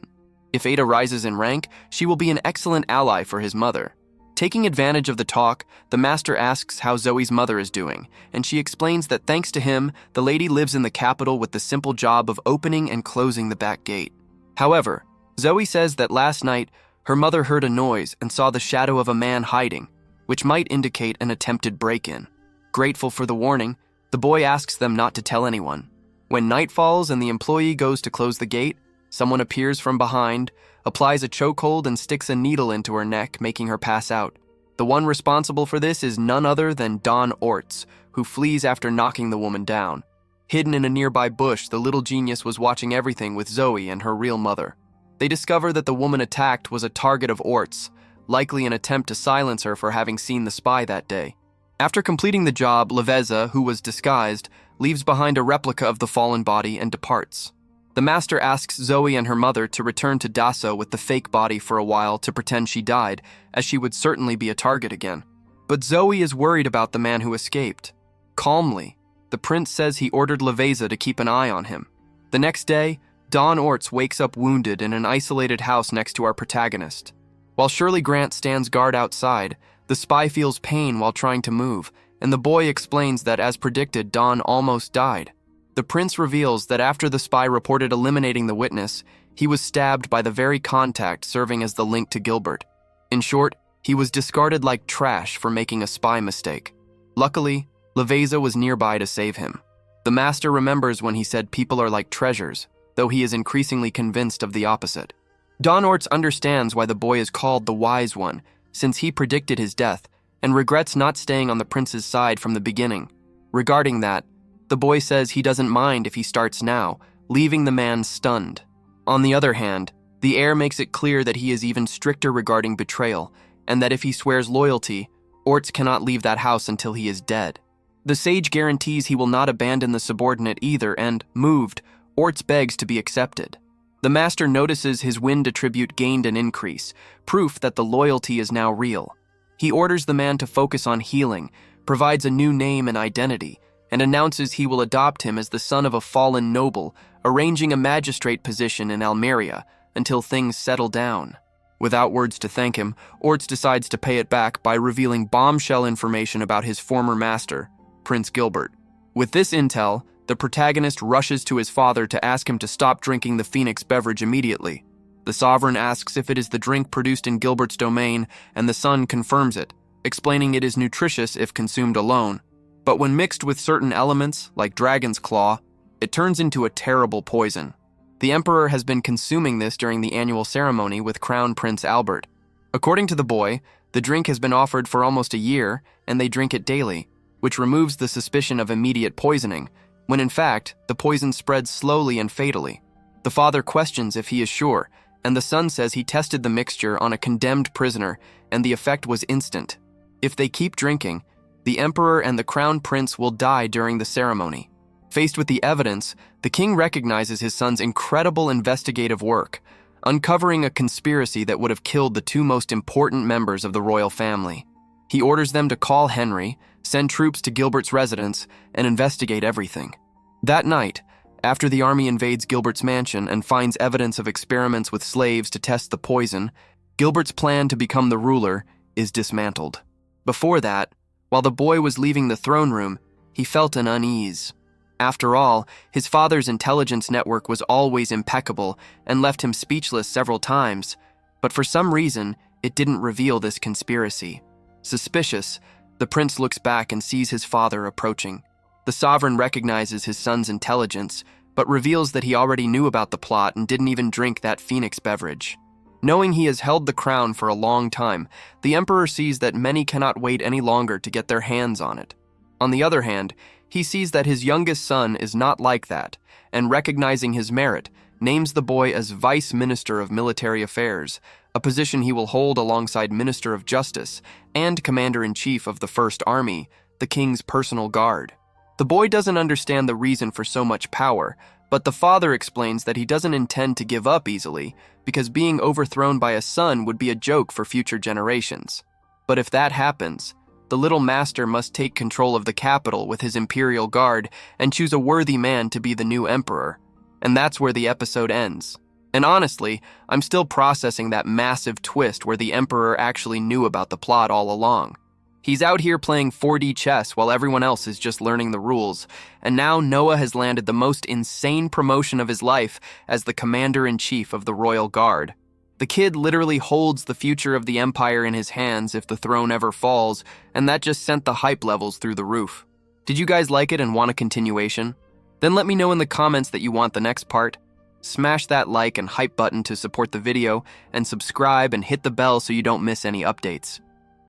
If Ada rises in rank, she will be an excellent ally for his mother. Taking advantage of the talk, the master asks how Zoe's mother is doing, and she explains that thanks to him, the lady lives in the capital with the simple job of opening and closing the back gate. However, Zoe says that last night, her mother heard a noise and saw the shadow of a man hiding, which might indicate an attempted break-in. Grateful for the warning, the boy asks them not to tell anyone. When night falls and the employee goes to close the gate, someone appears from behind, applies a chokehold and sticks a needle into her neck, making her pass out. The one responsible for this is none other than Don Orts, who flees after knocking the woman down. Hidden in a nearby bush, the little genius was watching everything with Zoe and her real mother. They discover that the woman attacked was a target of Orts, likely an attempt to silence her for having seen the spy that day. After completing the job, Leveza, who was disguised, leaves behind a replica of the fallen body and departs. The master asks Zoe and her mother to return to Dasso with the fake body for a while to pretend she died, as she would certainly be a target again. But Zoe is worried about the man who escaped. Calmly, the prince says he ordered Leviathan to keep an eye on him. The next day, Don Orts wakes up wounded in an isolated house next to our protagonist. While Shirley Grant stands guard outside, the spy feels pain while trying to move, and the boy explains that as predicted, Don almost died. The prince reveals that after the spy reported eliminating the witness, he was stabbed by the very contact serving as the link to Gilbert. In short, he was discarded like trash for making a spy mistake. Luckily, Leviathan was nearby to save him. The master remembers when he said people are like treasures, though he is increasingly convinced of the opposite. Don Orts understands why the boy is called the Wise One, since he predicted his death, and regrets not staying on the prince's side from the beginning. Regarding that, the boy says he doesn't mind if he starts now, leaving the man stunned. On the other hand, the heir makes it clear that he is even stricter regarding betrayal, and that if he swears loyalty, Orts cannot leave that house until he is dead. The sage guarantees he will not abandon the subordinate either, and, moved, Orts begs to be accepted. The master notices his wind attribute gained an increase, proof that the loyalty is now real. He orders the man to focus on healing, provides a new name and identity, and announces he will adopt him as the son of a fallen noble, arranging a magistrate position in Almeria until things settle down. Without words to thank him, Orts decides to pay it back by revealing bombshell information about his former master, Prince Gilbert. With this intel, the protagonist rushes to his father to ask him to stop drinking the Phoenix beverage immediately. The sovereign asks if it is the drink produced in Gilbert's domain, and the son confirms it, explaining it is nutritious if consumed alone. But when mixed with certain elements, like dragon's claw, it turns into a terrible poison. The emperor has been consuming this during the annual ceremony with Crown Prince Albert. According to the boy, the drink has been offered for almost a year, and they drink it daily, which removes the suspicion of immediate poisoning, when in fact, the poison spreads slowly and fatally. The father questions if he is sure, and the son says he tested the mixture on a condemned prisoner, and the effect was instant. If they keep drinking, the emperor and the crown prince will die during the ceremony. Faced with the evidence, the king recognizes his son's incredible investigative work, uncovering a conspiracy that would have killed the two most important members of the royal family. He orders them to call Henry, send troops to Gilbert's residence, and investigate everything. That night, after the army invades Gilbert's mansion and finds evidence of experiments with slaves to test the poison, Gilbert's plan to become the ruler is dismantled. Before that, while the boy was leaving the throne room, he felt an unease. After all, his father's intelligence network was always impeccable and left him speechless several times, but for some reason, it didn't reveal this conspiracy. Suspicious, the prince looks back and sees his father approaching. The sovereign recognizes his son's intelligence, but reveals that he already knew about the plot and didn't even drink that Phoenix beverage. Knowing he has held the crown for a long time, the emperor sees that many cannot wait any longer to get their hands on it. On the other hand, he sees that his youngest son is not like that, and recognizing his merit, names the boy as Vice Minister of Military Affairs, a position he will hold alongside Minister of Justice and Commander-in-Chief of the First Army, the king's personal guard. The boy doesn't understand the reason for so much power, but the father explains that he doesn't intend to give up easily, because being overthrown by a son would be a joke for future generations. But if that happens, the little master must take control of the capital with his imperial guard and choose a worthy man to be the new emperor. And that's where the episode ends. And honestly, I'm still processing that massive twist where the emperor actually knew about the plot all along. He's out here playing 4D chess while everyone else is just learning the rules, and now Noah has landed the most insane promotion of his life as the commander-in-chief of the Royal Guard. The kid literally holds the future of the empire in his hands if the throne ever falls, and that just sent the hype levels through the roof. Did you guys like it and want a continuation? Then let me know in the comments that you want the next part. Smash that like and hype button to support the video, and subscribe and hit the bell so you don't miss any updates.